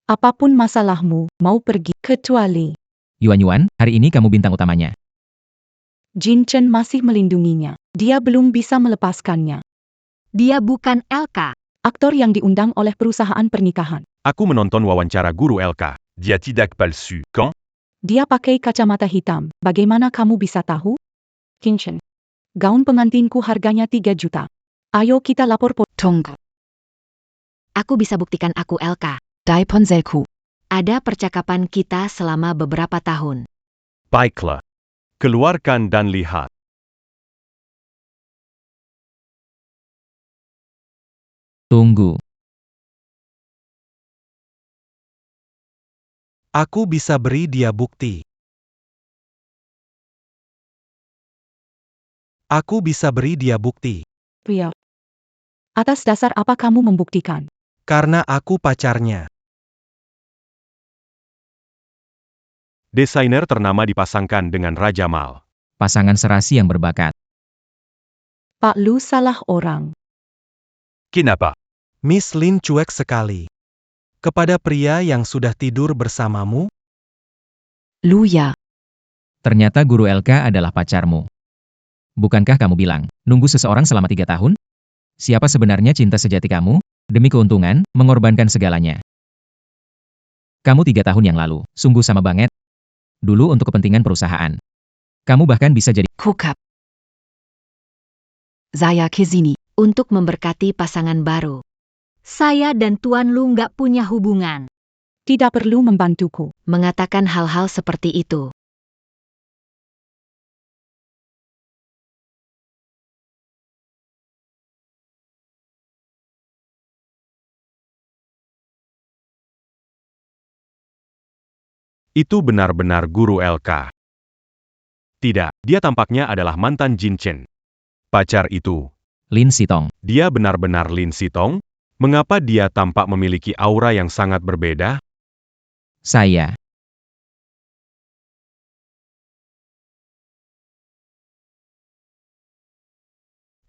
Apapun masalahmu, mau pergi. Kecuali Yuan Yuan, hari ini kamu bintang utamanya. Jin Chen masih melindunginya. Dia belum bisa melepaskannya. Dia bukan LK. Aktor yang diundang oleh perusahaan pernikahan. Aku menonton wawancara guru LK. Dia tidak palsu, kan? Dia pakai kacamata hitam. Bagaimana kamu bisa tahu? Kinchin. Gaun pengantinku harganya 3 juta. Ayo kita lapor Tunggu. Aku bisa buktikan aku LK. Dai ponselku. Ada percakapan kita selama beberapa tahun. Baiklah. Keluarkan dan lihat. Tunggu. Aku bisa beri dia bukti. Aku bisa beri dia bukti. Iya. Atas dasar apa kamu membuktikan? Karena aku pacarnya. Desainer ternama dipasangkan dengan Raja Mal. Pasangan serasi yang berbakat. Pak Lu salah orang. Kenapa? Miss Lin cuek sekali. Kepada pria yang sudah tidur bersamamu, Lu ya. Ternyata guru LK adalah pacarmu. Bukankah kamu bilang, nunggu seseorang selama 3 tahun? Siapa sebenarnya cinta sejati kamu? Demi keuntungan, mengorbankan segalanya. Kamu 3 tahun yang lalu, sungguh sama banget. Dulu untuk kepentingan perusahaan. Kamu bahkan bisa jadi Hukap. Saya kesini untuk memberkati pasangan baru. Saya dan Tuan Lu nggak punya hubungan. Tidak perlu membantuku. Mengatakan hal-hal seperti itu. Itu benar-benar guru LK. Tidak, dia tampaknya adalah mantan Jin Chen. Pacar itu. Lin Sitong. Dia benar-benar Lin Sitong? Mengapa dia tampak memiliki aura yang sangat berbeda? Saya.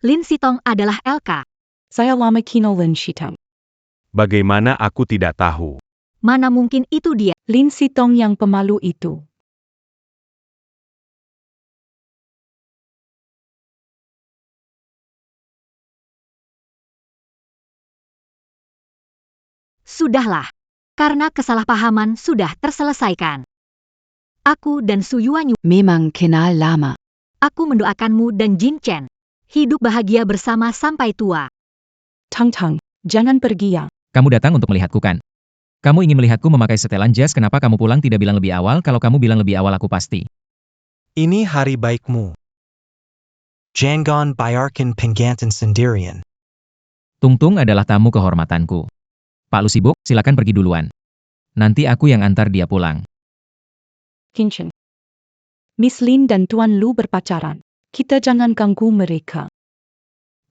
Lin Sitong adalah LK. Saya lama kenal Lin Sitong. Bagaimana aku tidak tahu? Mana mungkin itu dia? Lin Sitong yang pemalu itu. Sudahlah. Karena kesalahpahaman sudah terselesaikan. Aku dan Su Yuanyuan, Memang kenal lama. aku mendoakanmu dan Jin Chen hidup bahagia bersama sampai tua. Tang Tang, jangan pergi ya. Kamu datang untuk melihatku kan? Kamu ingin melihatku memakai setelan jas, kenapa kamu pulang tidak bilang lebih awal? Kalau kamu bilang lebih awal aku pasti. Ini hari baikmu. Jangan biarkan penggantian sendirian. Tung adalah tamu kehormatanku. Pak Lu sibuk, silakan pergi duluan. Nanti aku yang antar dia pulang. Kinchin. Miss Lin dan Tuan Lu berpacaran. Kita jangan ganggu mereka.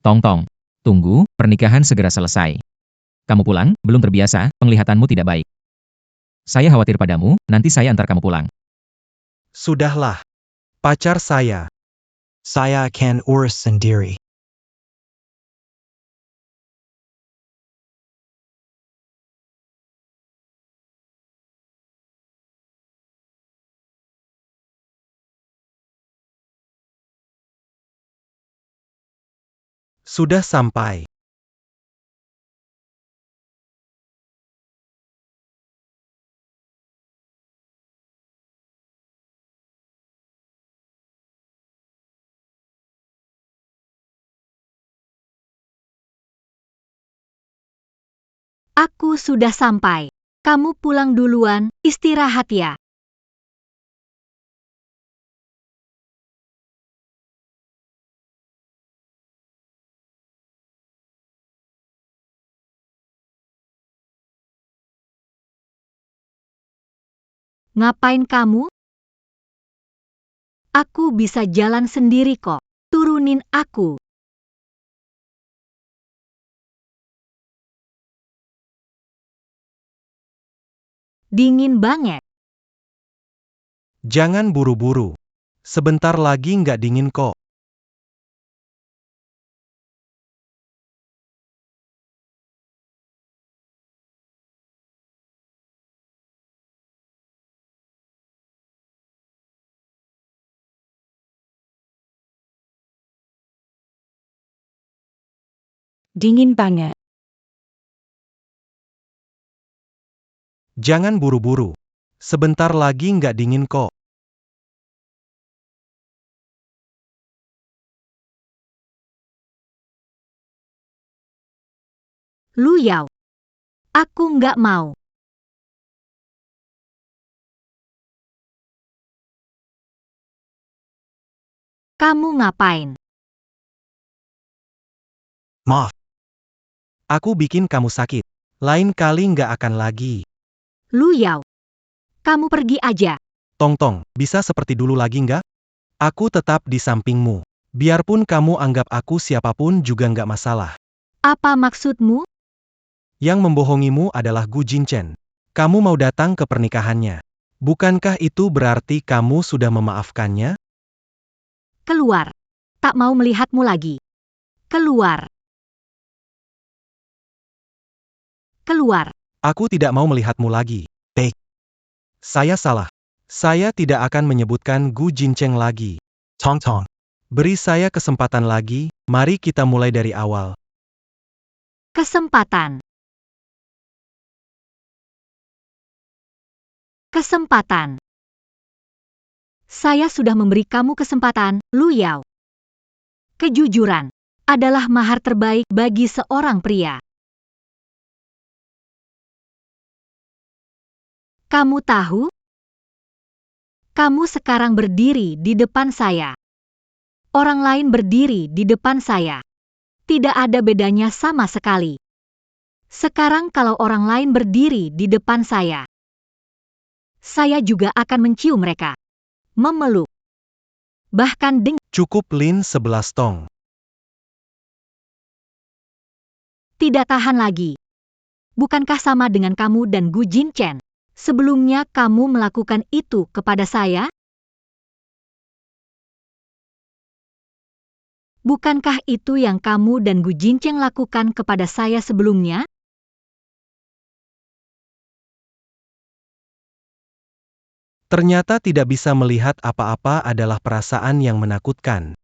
Tong, tunggu, pernikahan segera selesai. Kamu pulang, belum terbiasa, penglihatanmu tidak baik. Saya khawatir padamu, nanti saya antar kamu pulang. Sudahlah. Pacar saya. Saya akan urus sendiri. Sudah sampai. Aku sudah sampai. Kamu pulang duluan, istirahat ya. Ngapain kamu? Aku bisa jalan sendiri kok. Turunin aku. Dingin banget. Jangan buru-buru. Sebentar lagi nggak dingin kok. Dingin banget. Jangan buru-buru. Sebentar lagi nggak dingin kok. Lu Yao. Aku nggak mau. Kamu ngapain? Maaf. Aku bikin kamu sakit. Lain kali nggak akan lagi. Lu Yao. Kamu pergi aja. Tong, bisa seperti dulu lagi nggak? Aku tetap di sampingmu. Biarpun kamu anggap aku siapapun juga nggak masalah. Apa maksudmu? Yang membohongimu adalah Gu Jinchen. Kamu mau datang ke pernikahannya. Bukankah itu berarti kamu sudah memaafkannya? Keluar. Tak mau melihatmu lagi. Keluar. Keluar. Aku tidak mau melihatmu lagi. Baik. Saya salah. Saya tidak akan menyebutkan Gu Jincheng lagi. Tong Tong. Beri saya kesempatan lagi, mari kita mulai dari awal. Kesempatan. Kesempatan. Saya sudah memberi kamu kesempatan, Lu Yao. Kejujuran adalah mahar terbaik bagi seorang pria. Kamu tahu? Kamu sekarang berdiri di depan saya. Orang lain berdiri di depan saya. Tidak ada bedanya sama sekali. Sekarang kalau orang lain berdiri di depan saya, saya juga akan mencium mereka. Memeluk. Bahkan dengan Cukup Lin 11 tong. tidak tahan lagi. Bukankah sama dengan kamu dan Gu Jinchen? Sebelumnya kamu melakukan itu kepada saya? Bukankah itu yang kamu dan Gu Jinchen lakukan kepada saya sebelumnya? Ternyata tidak bisa melihat apa-apa adalah perasaan yang menakutkan.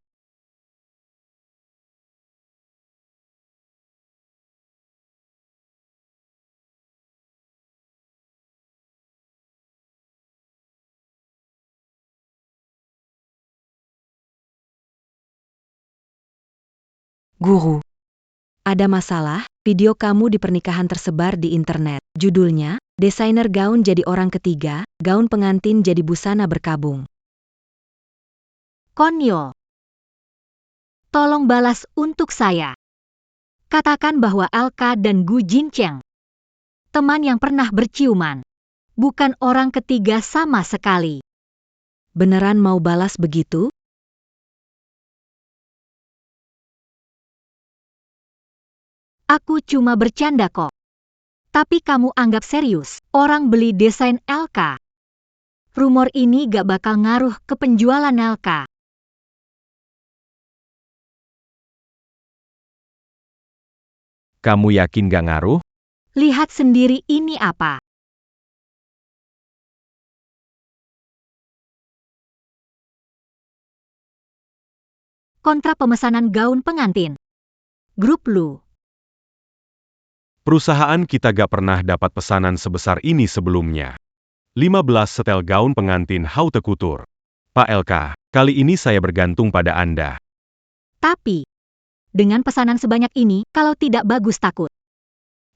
Guru, ada masalah? Video kamu di pernikahan tersebar di internet. Judulnya, desainer gaun jadi orang ketiga, gaun pengantin jadi busana berkabung. Konyol. Tolong balas untuk saya. Katakan bahwa Elka dan Gu Jinchen, teman yang pernah berciuman, bukan orang ketiga sama sekali. Beneran mau balas begitu? Aku cuma bercanda kok. Tapi kamu anggap serius, orang beli desain Elka. Rumor ini gak bakal ngaruh ke penjualan Elka. Kamu yakin gak ngaruh? Lihat sendiri ini apa. Kontra pemesanan gaun pengantin. Grup Lu. Perusahaan kita gak pernah dapat pesanan sebesar ini sebelumnya. 15 setel gaun pengantin haute couture. Pak LK, kali ini saya bergantung pada Anda. Tapi, dengan pesanan sebanyak ini, kalau tidak bagus takut.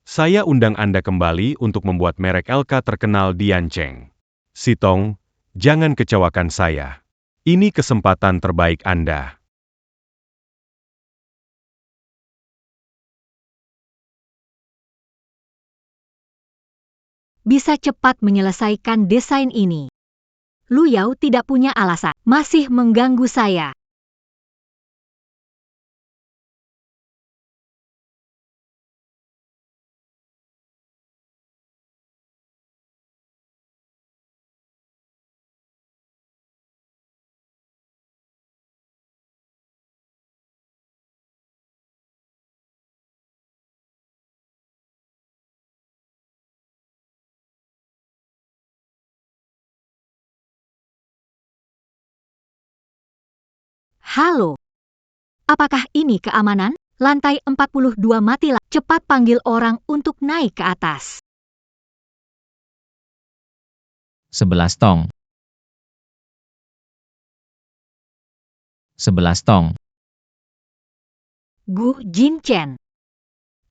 Saya undang Anda kembali untuk membuat merek LK terkenal di Yancheng. Sitong, jangan kecewakan saya. Ini kesempatan terbaik Anda. Bisa cepat menyelesaikan desain ini. Lu Yao tidak punya alasan, masih mengganggu saya. Halo. Apakah ini keamanan? Lantai 42 matilah. Cepat panggil orang untuk naik ke atas. 11 tong. 11 tong. Gu Jinchen.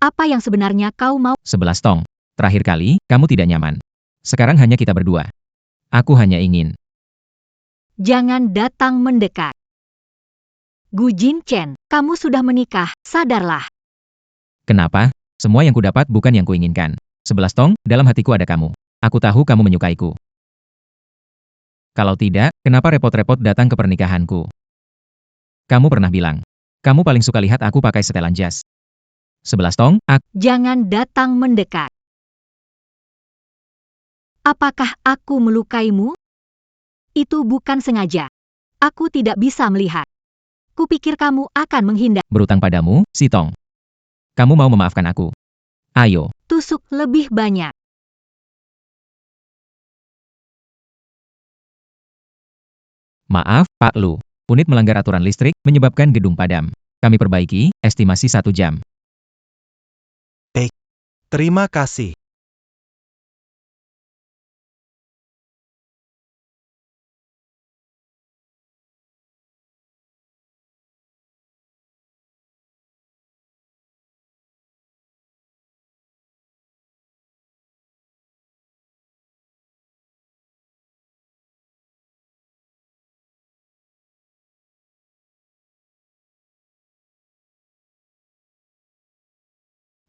Apa yang sebenarnya kau mau? 11 tong. Terakhir kali, kamu tidak nyaman. Sekarang hanya kita berdua. Aku hanya ingin. Jangan datang mendekat. Gu Jinchen, kamu sudah menikah, sadarlah. Kenapa? Semua yang kudapat bukan yang kuinginkan. 11 tong, dalam hatiku ada kamu. Aku tahu kamu menyukaiku. Kalau tidak, kenapa repot-repot datang ke pernikahanku? Kamu pernah bilang, kamu paling suka lihat aku pakai setelan jas. 11 tong, Jangan datang mendekat. Apakah aku melukaimu? Itu bukan sengaja. Aku tidak bisa melihat. Kupikir kamu akan menghindar. berutang padamu, si Tong. Kamu mau memaafkan aku? Ayo. Tusuk lebih banyak. Maaf, Pak Lu. Unit melanggar aturan listrik, menyebabkan gedung padam. Kami perbaiki, estimasi 1 jam. Terima kasih.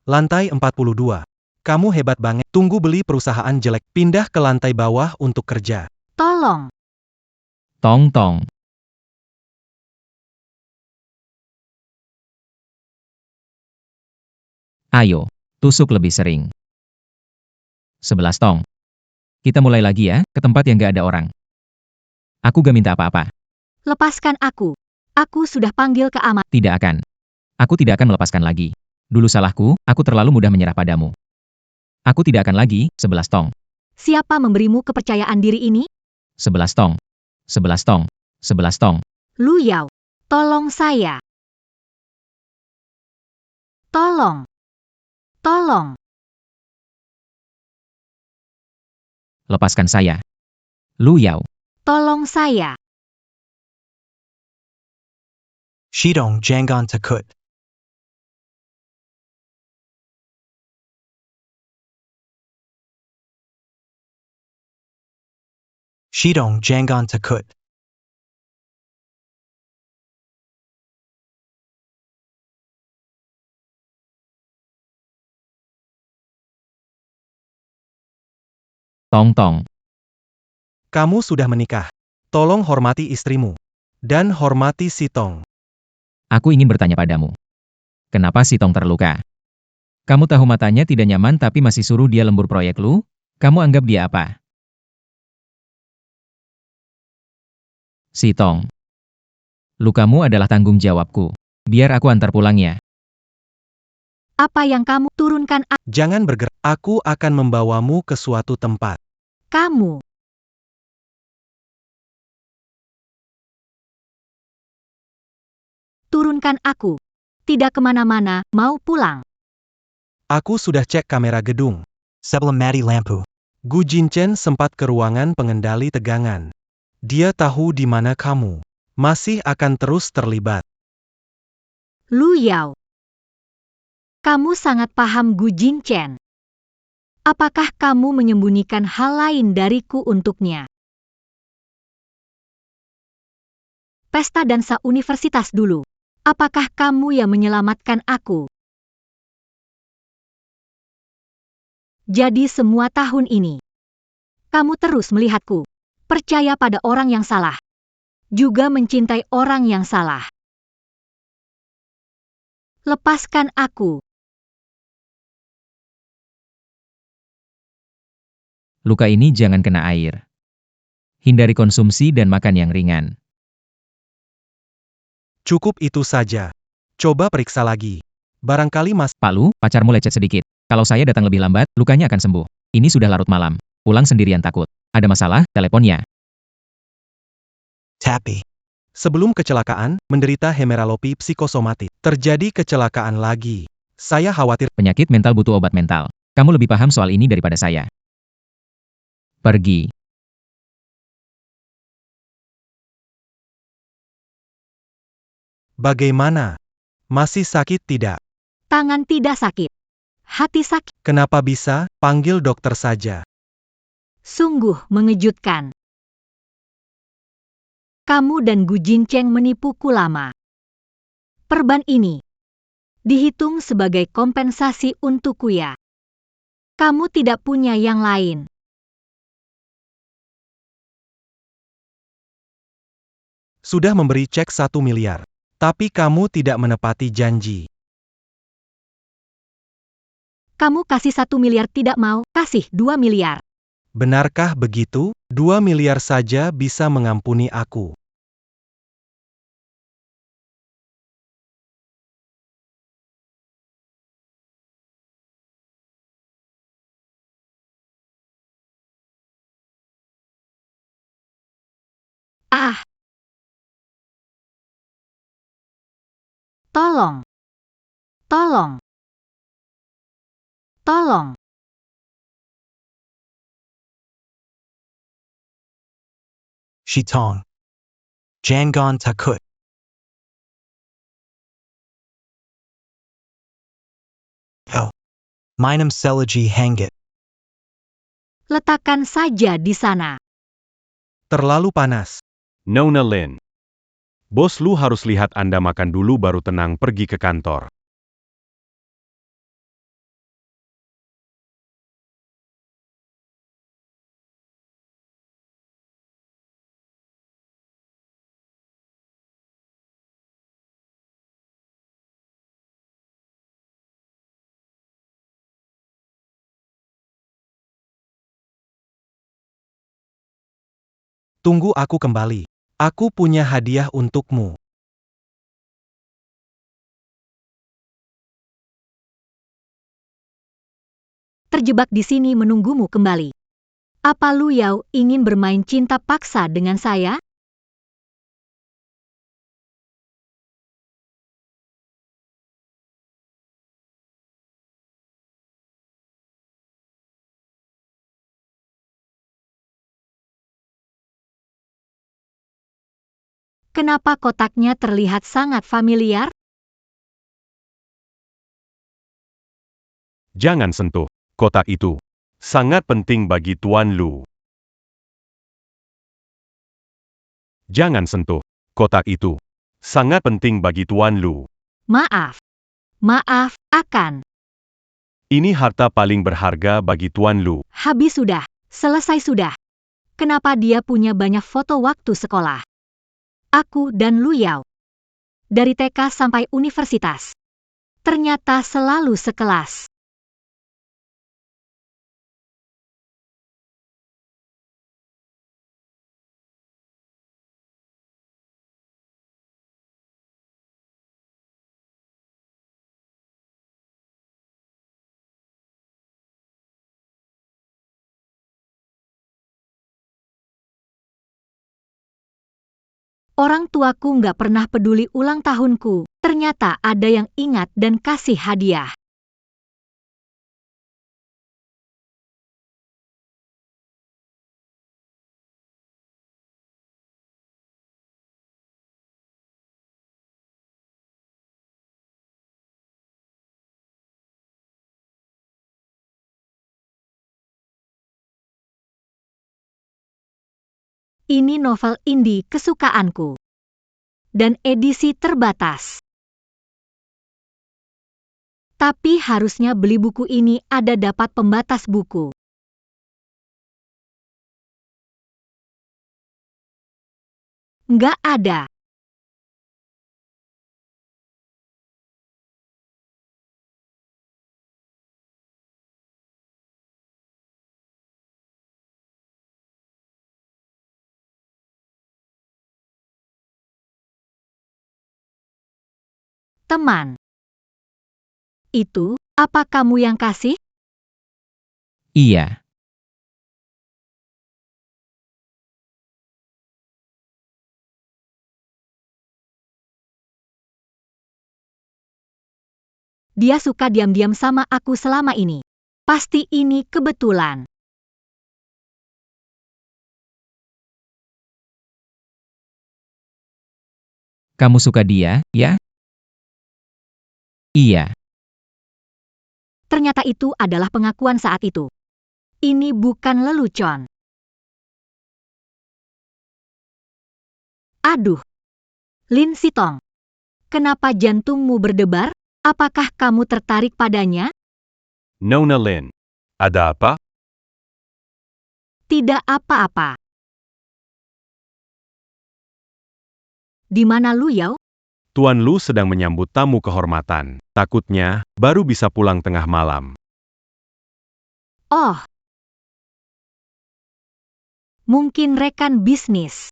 Lantai 42. Kamu hebat banget. Tunggu, beli perusahaan jelek. Pindah ke lantai bawah untuk kerja. Tolong. Tong tong. Ayo, tusuk lebih sering. 11 tong. Kita mulai lagi ya, ke tempat yang gak ada orang. Aku gak minta apa-apa. Lepaskan aku. Aku sudah panggil ke amat. Tidak akan. Aku tidak akan melepaskan lagi. Dulu salahku, aku terlalu mudah menyerah padamu. Aku tidak akan lagi, 11 tong. Siapa memberimu kepercayaan diri ini? 11 tong. 11 tong. 11 tong. Lu Yao. Tolong saya. Tolong. Tolong. Lepaskan saya. Lu Yao. Tolong saya. Shidong Jangon Takut. Shidong Jangon Takut. Tong tong. Kamu sudah menikah. Tolong hormati istrimu. Dan hormati si Tong. Aku ingin bertanya padamu. Kenapa si Tong terluka? Kamu tahu matanya tidak nyaman tapi masih suruh dia lembur proyek lu? Kamu anggap dia apa? Si Tong. Lukamu adalah tanggung jawabku. Biar aku antar pulang ya. Apa yang kamu turunkan? Jangan bergerak. Aku akan membawamu ke suatu tempat. Kamu. Turunkan aku. Tidak kemana-mana, mau pulang. Aku sudah cek kamera gedung. Sebelum mati lampu. Gu Jinchen sempat ke ruangan pengendali tegangan. Dia tahu di mana kamu. Masih akan terus terlibat. Lu Yao. Kamu sangat paham Gu Jinchen. Apakah kamu menyembunyikan hal lain dariku untuknya? Pesta dansa universitas dulu. Apakah kamu yang menyelamatkan aku? Jadi semua tahun ini, kamu terus melihatku, percaya pada orang yang salah, juga mencintai orang yang salah. Lepaskan aku. Luka ini jangan kena air. Hindari konsumsi dan makan yang ringan. Cukup itu saja. Coba periksa lagi. Barangkali Mas. Pak Lu, pacarmu lecet sedikit. Kalau saya datang lebih lambat, lukanya akan sembuh. Ini sudah larut malam. Pulang sendirian takut. Ada masalah, teleponnya. Tapi. Sebelum kecelakaan, menderita hemeralopi psikosomatik. Terjadi kecelakaan lagi. Saya khawatir. Penyakit mental butuh obat mental. Kamu lebih paham soal ini daripada saya. Pergi. Bagaimana? Masih sakit tidak? Tangan tidak sakit. Hati sakit. Kenapa bisa? Panggil dokter saja. Sungguh mengejutkan. Kamu dan Gu Jinchen menipuku lama. Perban ini dihitung sebagai kompensasi untukku ya. Kamu tidak punya yang lain. Sudah memberi cek 1 miliar. Tapi kamu tidak menepati janji. Kamu kasih 1 miliar tidak mau, kasih 2 miliar. Benarkah begitu? 2 miliar saja bisa mengampuni aku. Ah! Tolong. Tolong. Tolong. Shitong. Jangon Takut. Oh. Minum Seleji Hangit. Letakkan saja di sana. Terlalu panas. Nona Lin. Bos Lu harus lihat Anda makan dulu baru tenang pergi ke kantor. Tunggu aku kembali. Aku punya hadiah untukmu. Terjebak di sini menunggumu kembali. Apa Lu Yao ingin bermain cinta paksa dengan saya? Kenapa kotaknya terlihat sangat familiar? Jangan sentuh kotak itu. Sangat penting bagi Tuan Lu. Jangan sentuh kotak itu. Sangat penting bagi Tuan Lu. Maaf. Maaf, akan. Ini harta paling berharga bagi Tuan Lu. Habis sudah. Selesai sudah. Kenapa dia punya banyak foto waktu sekolah? Aku dan Lu Yao. Dari TK sampai universitas. Ternyata selalu sekelas. Orang tuaku nggak pernah peduli ulang tahunku. Ternyata ada yang ingat dan kasih hadiah. Ini novel indie kesukaanku. Dan edisi terbatas. Tapi harusnya beli buku ini ada dapat pembatas buku. Nggak ada. Teman. Itu, apa kamu yang kasih? Iya. Dia suka diam-diam sama aku selama ini. Pasti ini kebetulan. Kamu suka dia, ya? Iya. Ternyata itu adalah pengakuan saat itu. Ini bukan lelucon. Aduh. Lin Sitong. Kenapa jantungmu berdebar? Apakah kamu tertarik padanya? Nona Lin. Ada apa? Tidak apa-apa. Di mana Lu Yao? Tuan Lu sedang menyambut tamu kehormatan. Takutnya, baru bisa pulang tengah malam. Oh. Mungkin rekan bisnis.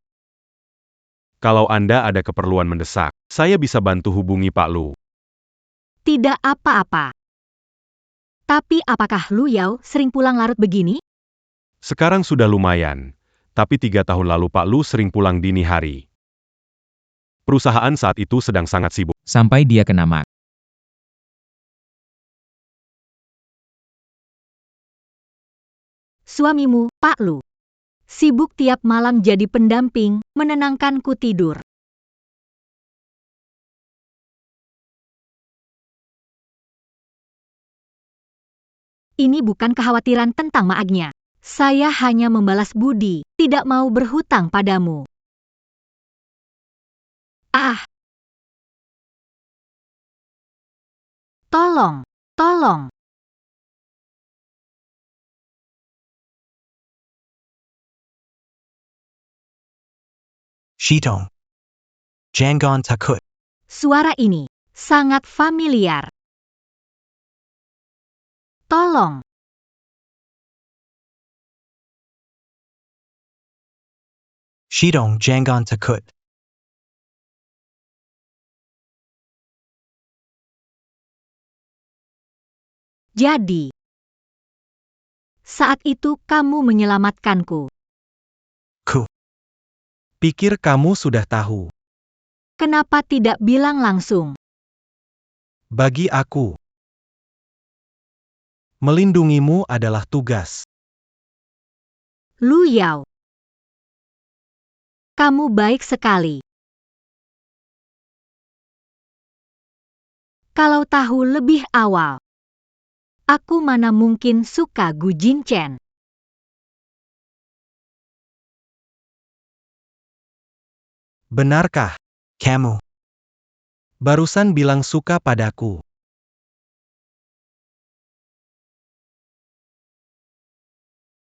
Kalau Anda ada keperluan mendesak, saya bisa bantu hubungi Pak Lu. Tidak apa-apa. Tapi apakah Lu Yao sering pulang larut begini? Sekarang sudah lumayan, tapi 3 tahun lalu Pak Lu sering pulang dini hari. Perusahaan saat itu sedang sangat sibuk. Sampai dia kena mak. Suamimu, Pak Lu. Sibuk tiap malam jadi pendamping, menenangkanku tidur. Ini bukan kekhawatiran tentang maagnya. Saya hanya membalas budi, tidak mau berhutang padamu. Ah. Tolong, tolong. Shitong. Jangon Takut. Suara ini sangat familiar. Tolong. Shidong Jangon Takut. Jadi, saat itu kamu menyelamatkanku. Ku. Pikir kamu sudah tahu. Kenapa tidak bilang langsung? Bagi aku, melindungimu adalah tugas. Lu Yao. Kamu baik sekali. Kalau tahu lebih awal, aku mana mungkin suka Gu Jinchen. Benarkah? Kamu. Barusan bilang suka padaku.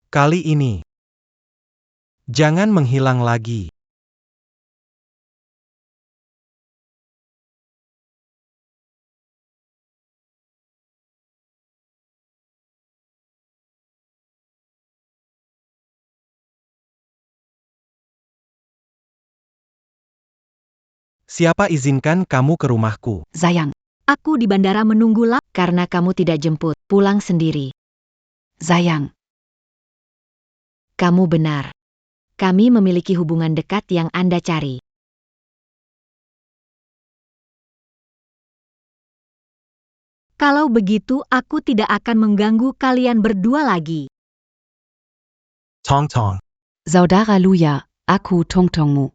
Kali ini, jangan menghilang lagi. Siapa izinkan kamu ke rumahku? Sayang, Aku di bandara menunggu karena kamu tidak jemput, pulang sendiri. Sayang, kamu benar. Kami memiliki hubungan dekat yang Anda cari. Kalau begitu aku tidak akan mengganggu kalian berdua lagi. Tong Tong. Saudara Luya, aku tongtongmu.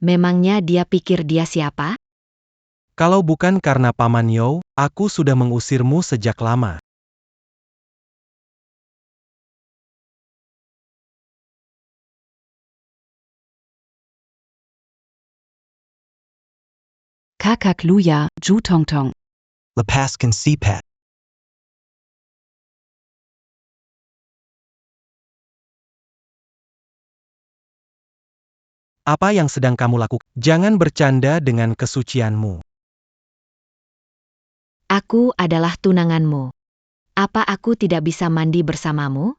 Memangnya dia pikir dia siapa? Kalau bukan karena Paman Yo, aku sudah mengusirmu sejak lama. Kakak Luya, Ju Tongtong. Lepaskan Sipat. Apa yang sedang kamu lakukan? Jangan bercanda dengan kesucianmu. Aku adalah tunanganmu. Apa aku tidak bisa mandi bersamamu?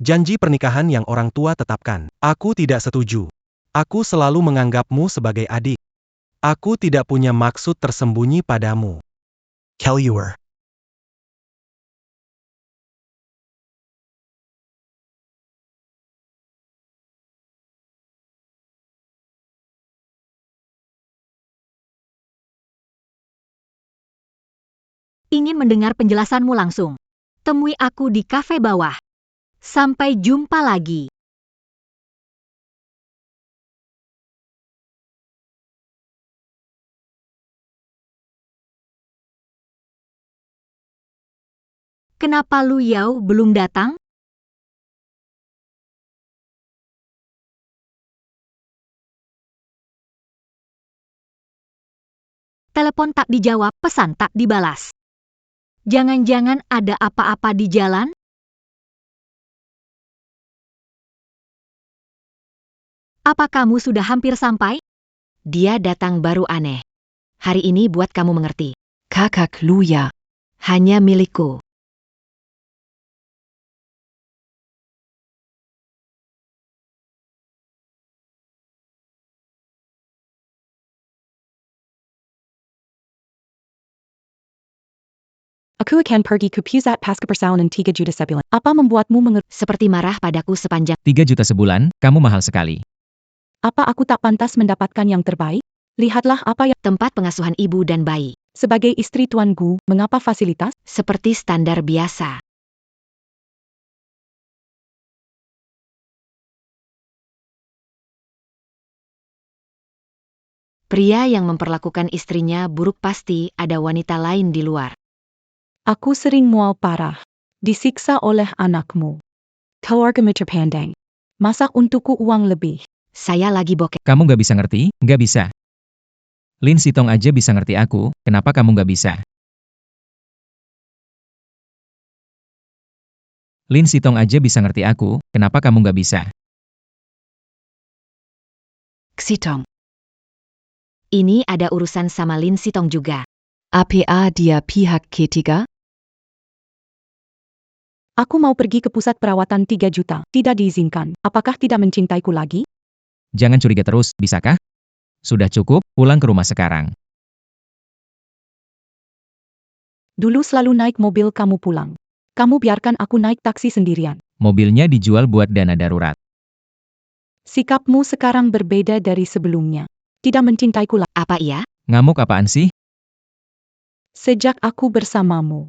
Janji pernikahan yang orang tua tetapkan. Aku tidak setuju. Aku selalu menganggapmu sebagai adik. Aku tidak punya maksud tersembunyi padamu. Kelluer. Ingin mendengar penjelasanmu langsung. Temui aku di kafe bawah. Sampai jumpa lagi. Kenapa Lu Yao belum datang? Telepon tak dijawab, pesan tak dibalas. Jangan-jangan ada apa-apa di jalan? Apa kamu sudah hampir sampai? Dia datang baru aneh. Hari ini buat kamu mengerti. Kakak Luya. Hanya milikku. Aku akan pergi ke pusat pasca persalinan 3 juta sebulan. Apa membuatmu mengerti? Seperti marah padaku sepanjang 3 juta sebulan, kamu mahal sekali. Apa aku tak pantas mendapatkan yang terbaik? Lihatlah apa yang tempat pengasuhan ibu dan bayi. sebagai istri Tuan Gu, mengapa fasilitas? Seperti standar biasa. Pria yang memperlakukan istrinya buruk pasti ada wanita lain di luar. Aku sering mual parah. Disiksa oleh anakmu. Keluargamu terpandang. Masak untukku uang lebih. Saya lagi bokeh. Kamu nggak bisa ngerti? Nggak bisa. Lin Sitong aja bisa ngerti aku, kenapa kamu nggak bisa? Lin Sitong aja bisa ngerti aku, kenapa kamu nggak bisa? Xitong. Ini ada urusan sama Lin Sitong juga. APA dia pihak ketiga? Aku mau pergi ke pusat perawatan 3 juta. Tidak diizinkan. Apakah tidak mencintaiku lagi? Jangan curiga terus, bisakah? Sudah cukup, pulang ke rumah sekarang. Dulu selalu naik mobil kamu pulang. Kamu biarkan aku naik taksi sendirian. Mobilnya dijual buat dana darurat. Sikapmu sekarang berbeda dari sebelumnya. Tidak mencintaiku lagi. Apa iya? Ngamuk apaan sih? Sejak aku bersamamu,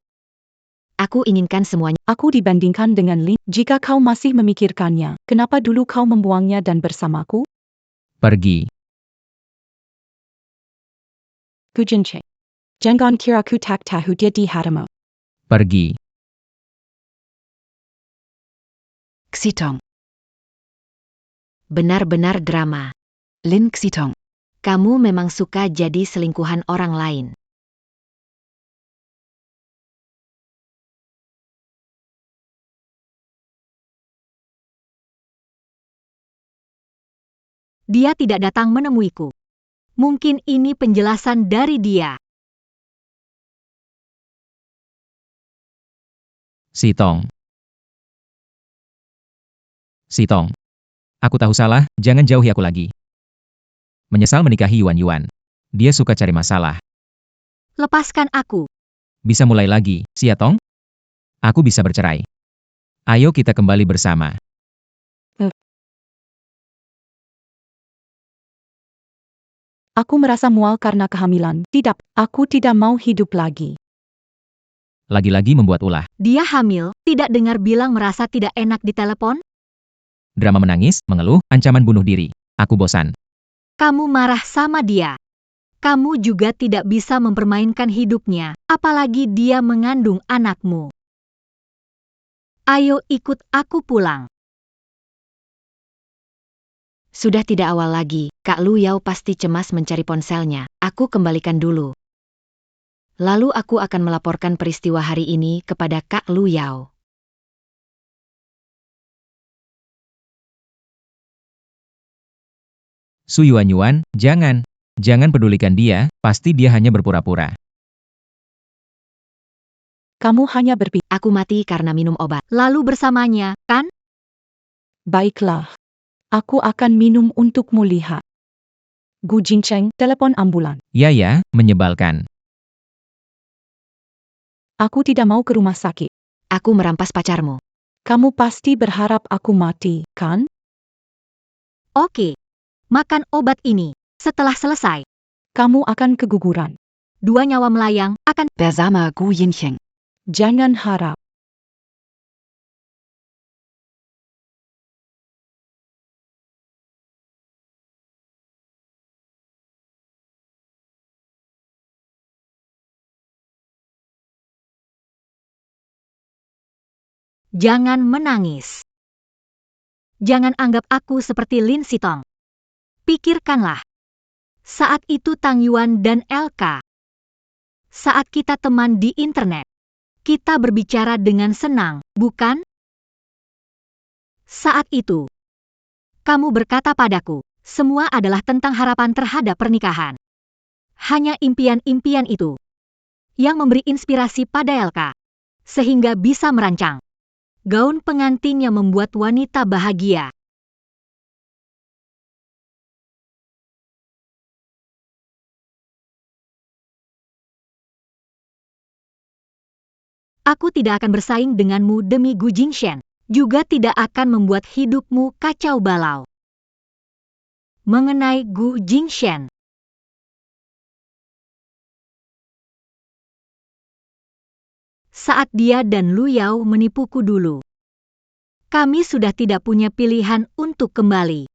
Aku inginkan semuanya. aku dibandingkan dengan Lin. Jika kau masih memikirkannya, kenapa dulu kau membuangnya dan bersamaku? Pergi. Gu Jincheng. Jangan kira ku tak tahu dia di hatimu. Pergi. Xitong. Benar-benar drama. Lin Xitong. Kamu memang suka jadi selingkuhan orang lain. Dia tidak datang menemuiku. Mungkin ini penjelasan dari dia. Sitong. Sitong. Aku tahu salah, jangan jauhi aku lagi. Menyesal menikahi Yuan Yuan. Dia suka cari masalah. Lepaskan aku. Bisa mulai lagi, Siatong? Aku bisa bercerai. Ayo kita kembali bersama. Aku merasa mual karena kehamilan. Tidak, aku tidak mau hidup lagi. Lagi-lagi membuat ulah. Dia hamil, tidak dengar bilang merasa tidak enak di telepon? Drama menangis, mengeluh, ancaman bunuh diri. Aku bosan. Kamu marah sama dia. Kamu juga tidak bisa mempermainkan hidupnya, apalagi dia mengandung anakmu. Ayo ikut aku pulang. Sudah tidak awal lagi, Kak Lu Yao pasti cemas mencari ponselnya. Aku kembalikan dulu. Lalu aku akan melaporkan peristiwa hari ini kepada Kak Lu Yao. Su Yuan Yuan, jangan. Jangan pedulikan dia, pasti dia hanya berpura-pura. Kamu hanya berpikir. Aku mati karena minum obat. Lalu bersamanya, kan? Baiklah. Aku akan minum untukmu lihat. Gu Jincheng, telepon ambulan. Ya, menyebalkan. Aku tidak mau ke rumah sakit. Aku merampas pacarmu. Kamu pasti berharap aku mati, kan? Oke. Makan obat ini. Setelah selesai, Kamu akan keguguran. 2 nyawa melayang akan Bersama Gu Yinsheng. Jangan harap. jangan menangis. Jangan anggap aku seperti Lin Sitong. Pikirkanlah. Saat itu Tang Yuan dan LK. Saat kita teman di internet. Kita berbicara dengan senang, bukan? Saat itu, kamu berkata padaku, semua adalah tentang harapan terhadap pernikahan. Hanya impian-impian itu yang memberi inspirasi pada LK, sehingga bisa merancang gaun pengantin yang membuat wanita bahagia. Aku tidak akan bersaing denganmu demi Gu Jingshen, juga tidak akan membuat hidupmu kacau balau. Mengenai Gu Jingshen, saat dia dan Lu Yao menipuku dulu, kami sudah tidak punya pilihan untuk kembali.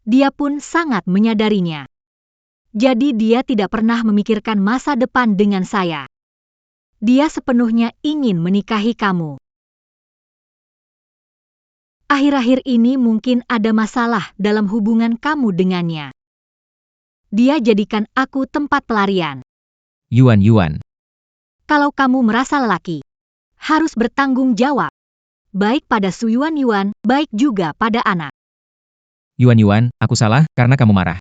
Dia pun sangat menyadarinya. Jadi dia tidak pernah memikirkan masa depan dengan saya. Dia sepenuhnya ingin menikahi kamu. Akhir-akhir ini mungkin ada masalah dalam hubungan kamu dengannya. Dia jadikan aku tempat pelarian. Yuan. Kalau kamu merasa lelaki, harus bertanggung jawab. Baik pada Su Yuan, baik juga pada anak. Yuan, aku salah karena kamu marah.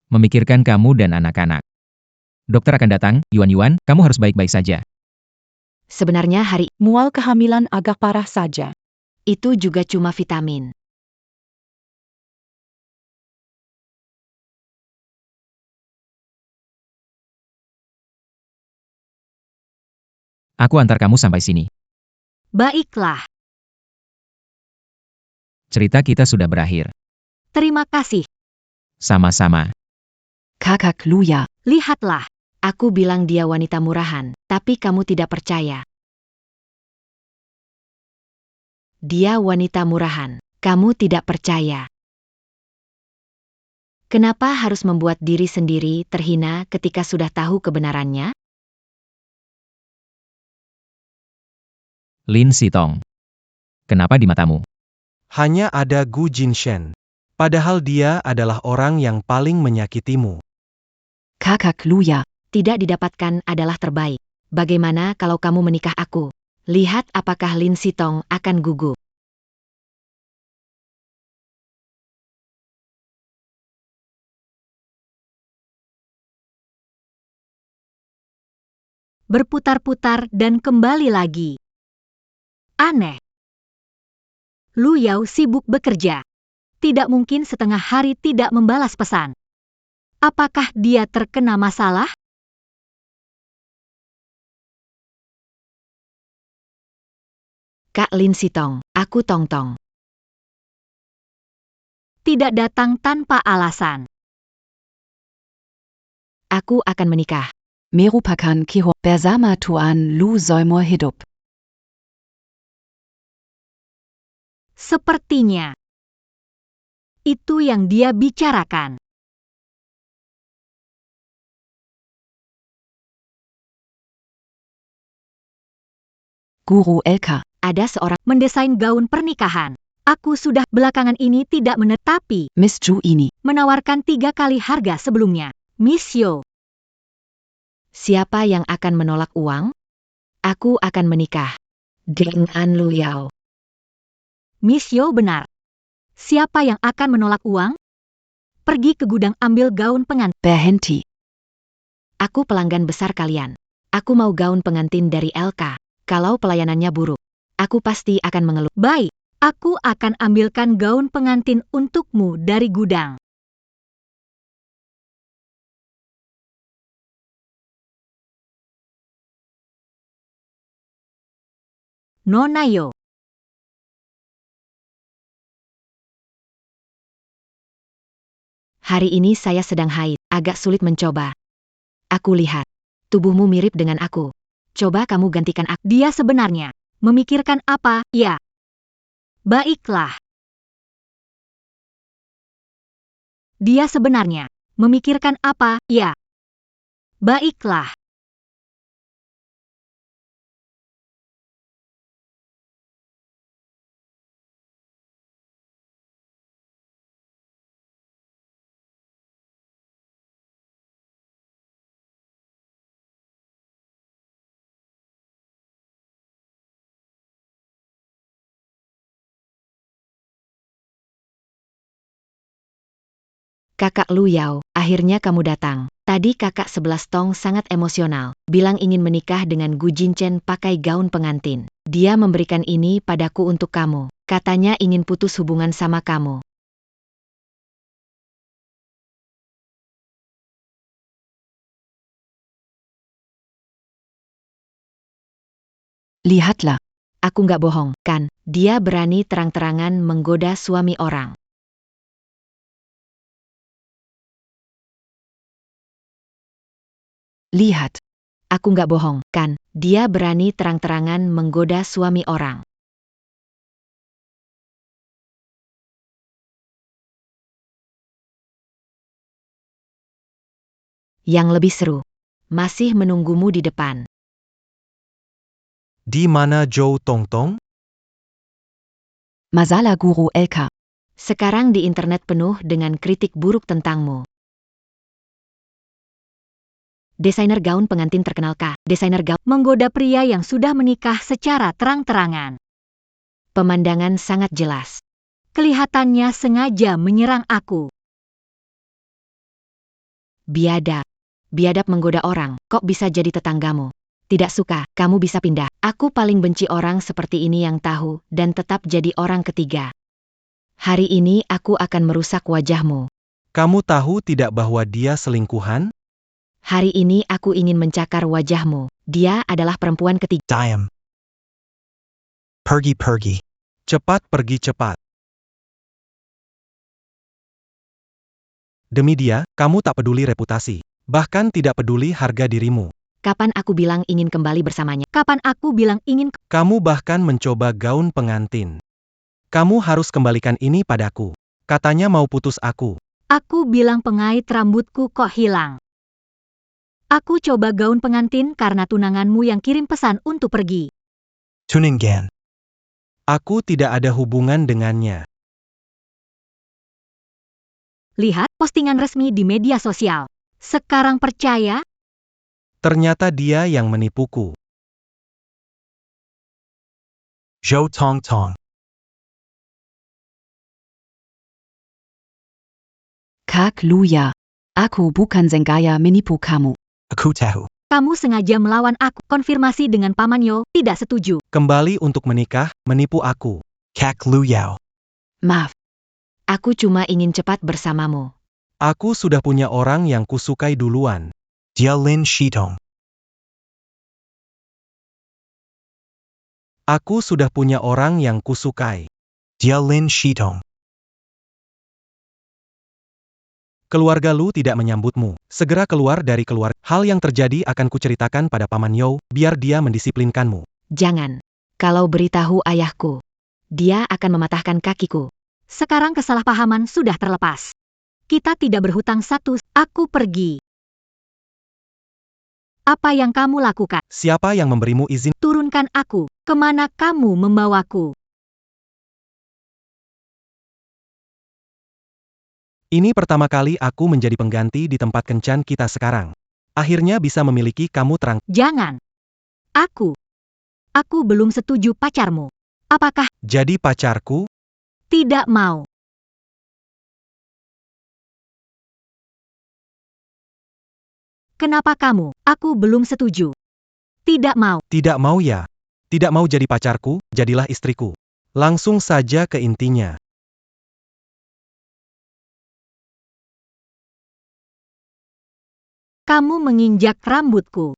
Memikirkan kamu dan anak-anak. Dokter akan datang, Yuan, kamu harus baik-baik saja. Sebenarnya hari Mual kehamilan agak parah saja. itu juga cuma vitamin. Aku antar kamu sampai sini. Baiklah, Cerita kita sudah berakhir. terima kasih. Sama-sama. Kakak Luya, Lihatlah, aku bilang dia wanita murahan, tapi kamu tidak percaya. Dia wanita murahan, kamu tidak percaya. Kenapa harus membuat diri sendiri terhina ketika sudah tahu kebenarannya? Lin Sitong. Kenapa di matamu? Hanya ada Gu Jinshen. Padahal dia adalah orang yang paling menyakitimu. Kakak Luya, tidak didapatkan adalah terbaik. Bagaimana kalau kamu menikah aku? Lihat apakah Lin Sitong akan gugup. berputar-putar dan kembali lagi. Aneh. Lu Yao sibuk bekerja. Tidak mungkin setengah hari tidak membalas pesan. Apakah dia terkena masalah? Kak Lin Sitong, aku Tong Tong. Tidak datang tanpa alasan. Aku akan menikah. Merupakan kiho bersama Tuan Lu Seumur hidup. Sepertinya. Itu yang dia bicarakan. Guru Elka, ada seorang Mendesain gaun pernikahan. Aku sudah belakangan ini tidak menetapi. Miss Ju ini. Menawarkan 3 kali harga sebelumnya. Miss Yo. Siapa yang akan menolak uang? Aku akan menikah dengan Lu Yao. Miss Yo benar. Siapa yang akan menolak uang? Pergi ke gudang ambil gaun pengantin. Berhenti. Aku pelanggan besar kalian. Aku mau gaun pengantin dari LK. Kalau pelayanannya buruk, aku pasti akan mengeluh. Baik, aku akan ambilkan gaun pengantin untukmu dari gudang. Nona Yo. Hari ini saya sedang haid, agak sulit mencoba. Aku lihat, tubuhmu mirip dengan aku. Coba kamu gantikan aku. Dia sebenarnya memikirkan apa, ya? Baiklah. Dia sebenarnya memikirkan apa, ya? Baiklah. Kakak Lu Yao, akhirnya kamu datang. Tadi kakak 11 Tong sangat emosional, bilang ingin menikah dengan Gu Jinchen pakai gaun pengantin. Dia memberikan ini padaku untuk kamu. Katanya ingin putus hubungan sama kamu. Lihatlah. Aku nggak bohong, kan? Dia berani terang-terangan menggoda suami orang. Lihat. Aku nggak bohong, kan? Dia berani terang-terangan menggoda suami orang. Yang lebih seru, masih menunggumu di depan. Di mana Zhou Tongtong? Masalah Guru LK. Sekarang di internet penuh dengan kritik buruk tentangmu. Desainer gaun pengantin terkenal K. Desainer gaun Menggoda pria yang sudah menikah secara terang-terangan. pemandangan sangat jelas. Kelihatannya sengaja menyerang aku. Biadab. Biadab menggoda orang, kok bisa jadi tetanggamu? Tidak suka, kamu bisa pindah. Aku paling benci orang seperti ini yang tahu dan tetap jadi orang ketiga. Hari ini aku akan merusak wajahmu. Kamu tahu tidak bahwa dia selingkuhan? Hari ini aku ingin mencakar wajahmu. Dia adalah perempuan ketiga. Diam. Pergi. Cepat pergi cepat. Demi dia, kamu tak peduli reputasi. Bahkan tidak peduli harga dirimu. Kapan aku bilang ingin kembali bersamanya? Kapan aku bilang ingin Kamu bahkan mencoba gaun pengantin. Kamu harus kembalikan ini padaku. Katanya mau putus aku. Aku bilang pengait rambutku kok hilang. Aku coba gaun pengantin karena tunanganmu yang kirim pesan untuk pergi. Tuningen. Aku tidak ada hubungan dengannya. Lihat postingan resmi di media sosial. Sekarang percaya? Ternyata dia yang menipuku. Zhou Tong Tong. Kak Luya, aku bukan sengaja menipu kamu. Aku tahu. Kamu sengaja melawan aku. Konfirmasi dengan Paman Yo, tidak setuju. Kembali untuk menikah, menipu aku. Kak Luyao. Maaf. Aku cuma ingin cepat bersamamu. Aku sudah punya orang yang kusukai duluan. Dia Lin Shitong. Aku sudah punya orang yang kusukai. Dia Lin Shitong. Keluarga Lu tidak menyambutmu. Segera keluar dari keluarga. Hal yang terjadi akan kuceritakan pada Paman Yo, biar dia mendisiplinkanmu. Jangan. Kalau beritahu ayahku, dia akan mematahkan kakiku. Sekarang kesalahpahaman sudah terlepas. Kita tidak berhutang satu. Aku pergi. Apa yang kamu lakukan? Siapa yang memberimu izin? Turunkan aku. Kemana kamu membawaku? Ini pertama kali aku menjadi pengganti di tempat kencan kita sekarang. Akhirnya bisa memiliki kamu terang. Jangan. Aku belum setuju pacarmu. Apakah Jadi pacarku? tidak mau? Kenapa kamu? Aku belum setuju. Tidak mau. Tidak mau ya? Tidak mau jadi pacarku, jadilah istriku. Langsung saja ke intinya. Kamu menginjak rambutku.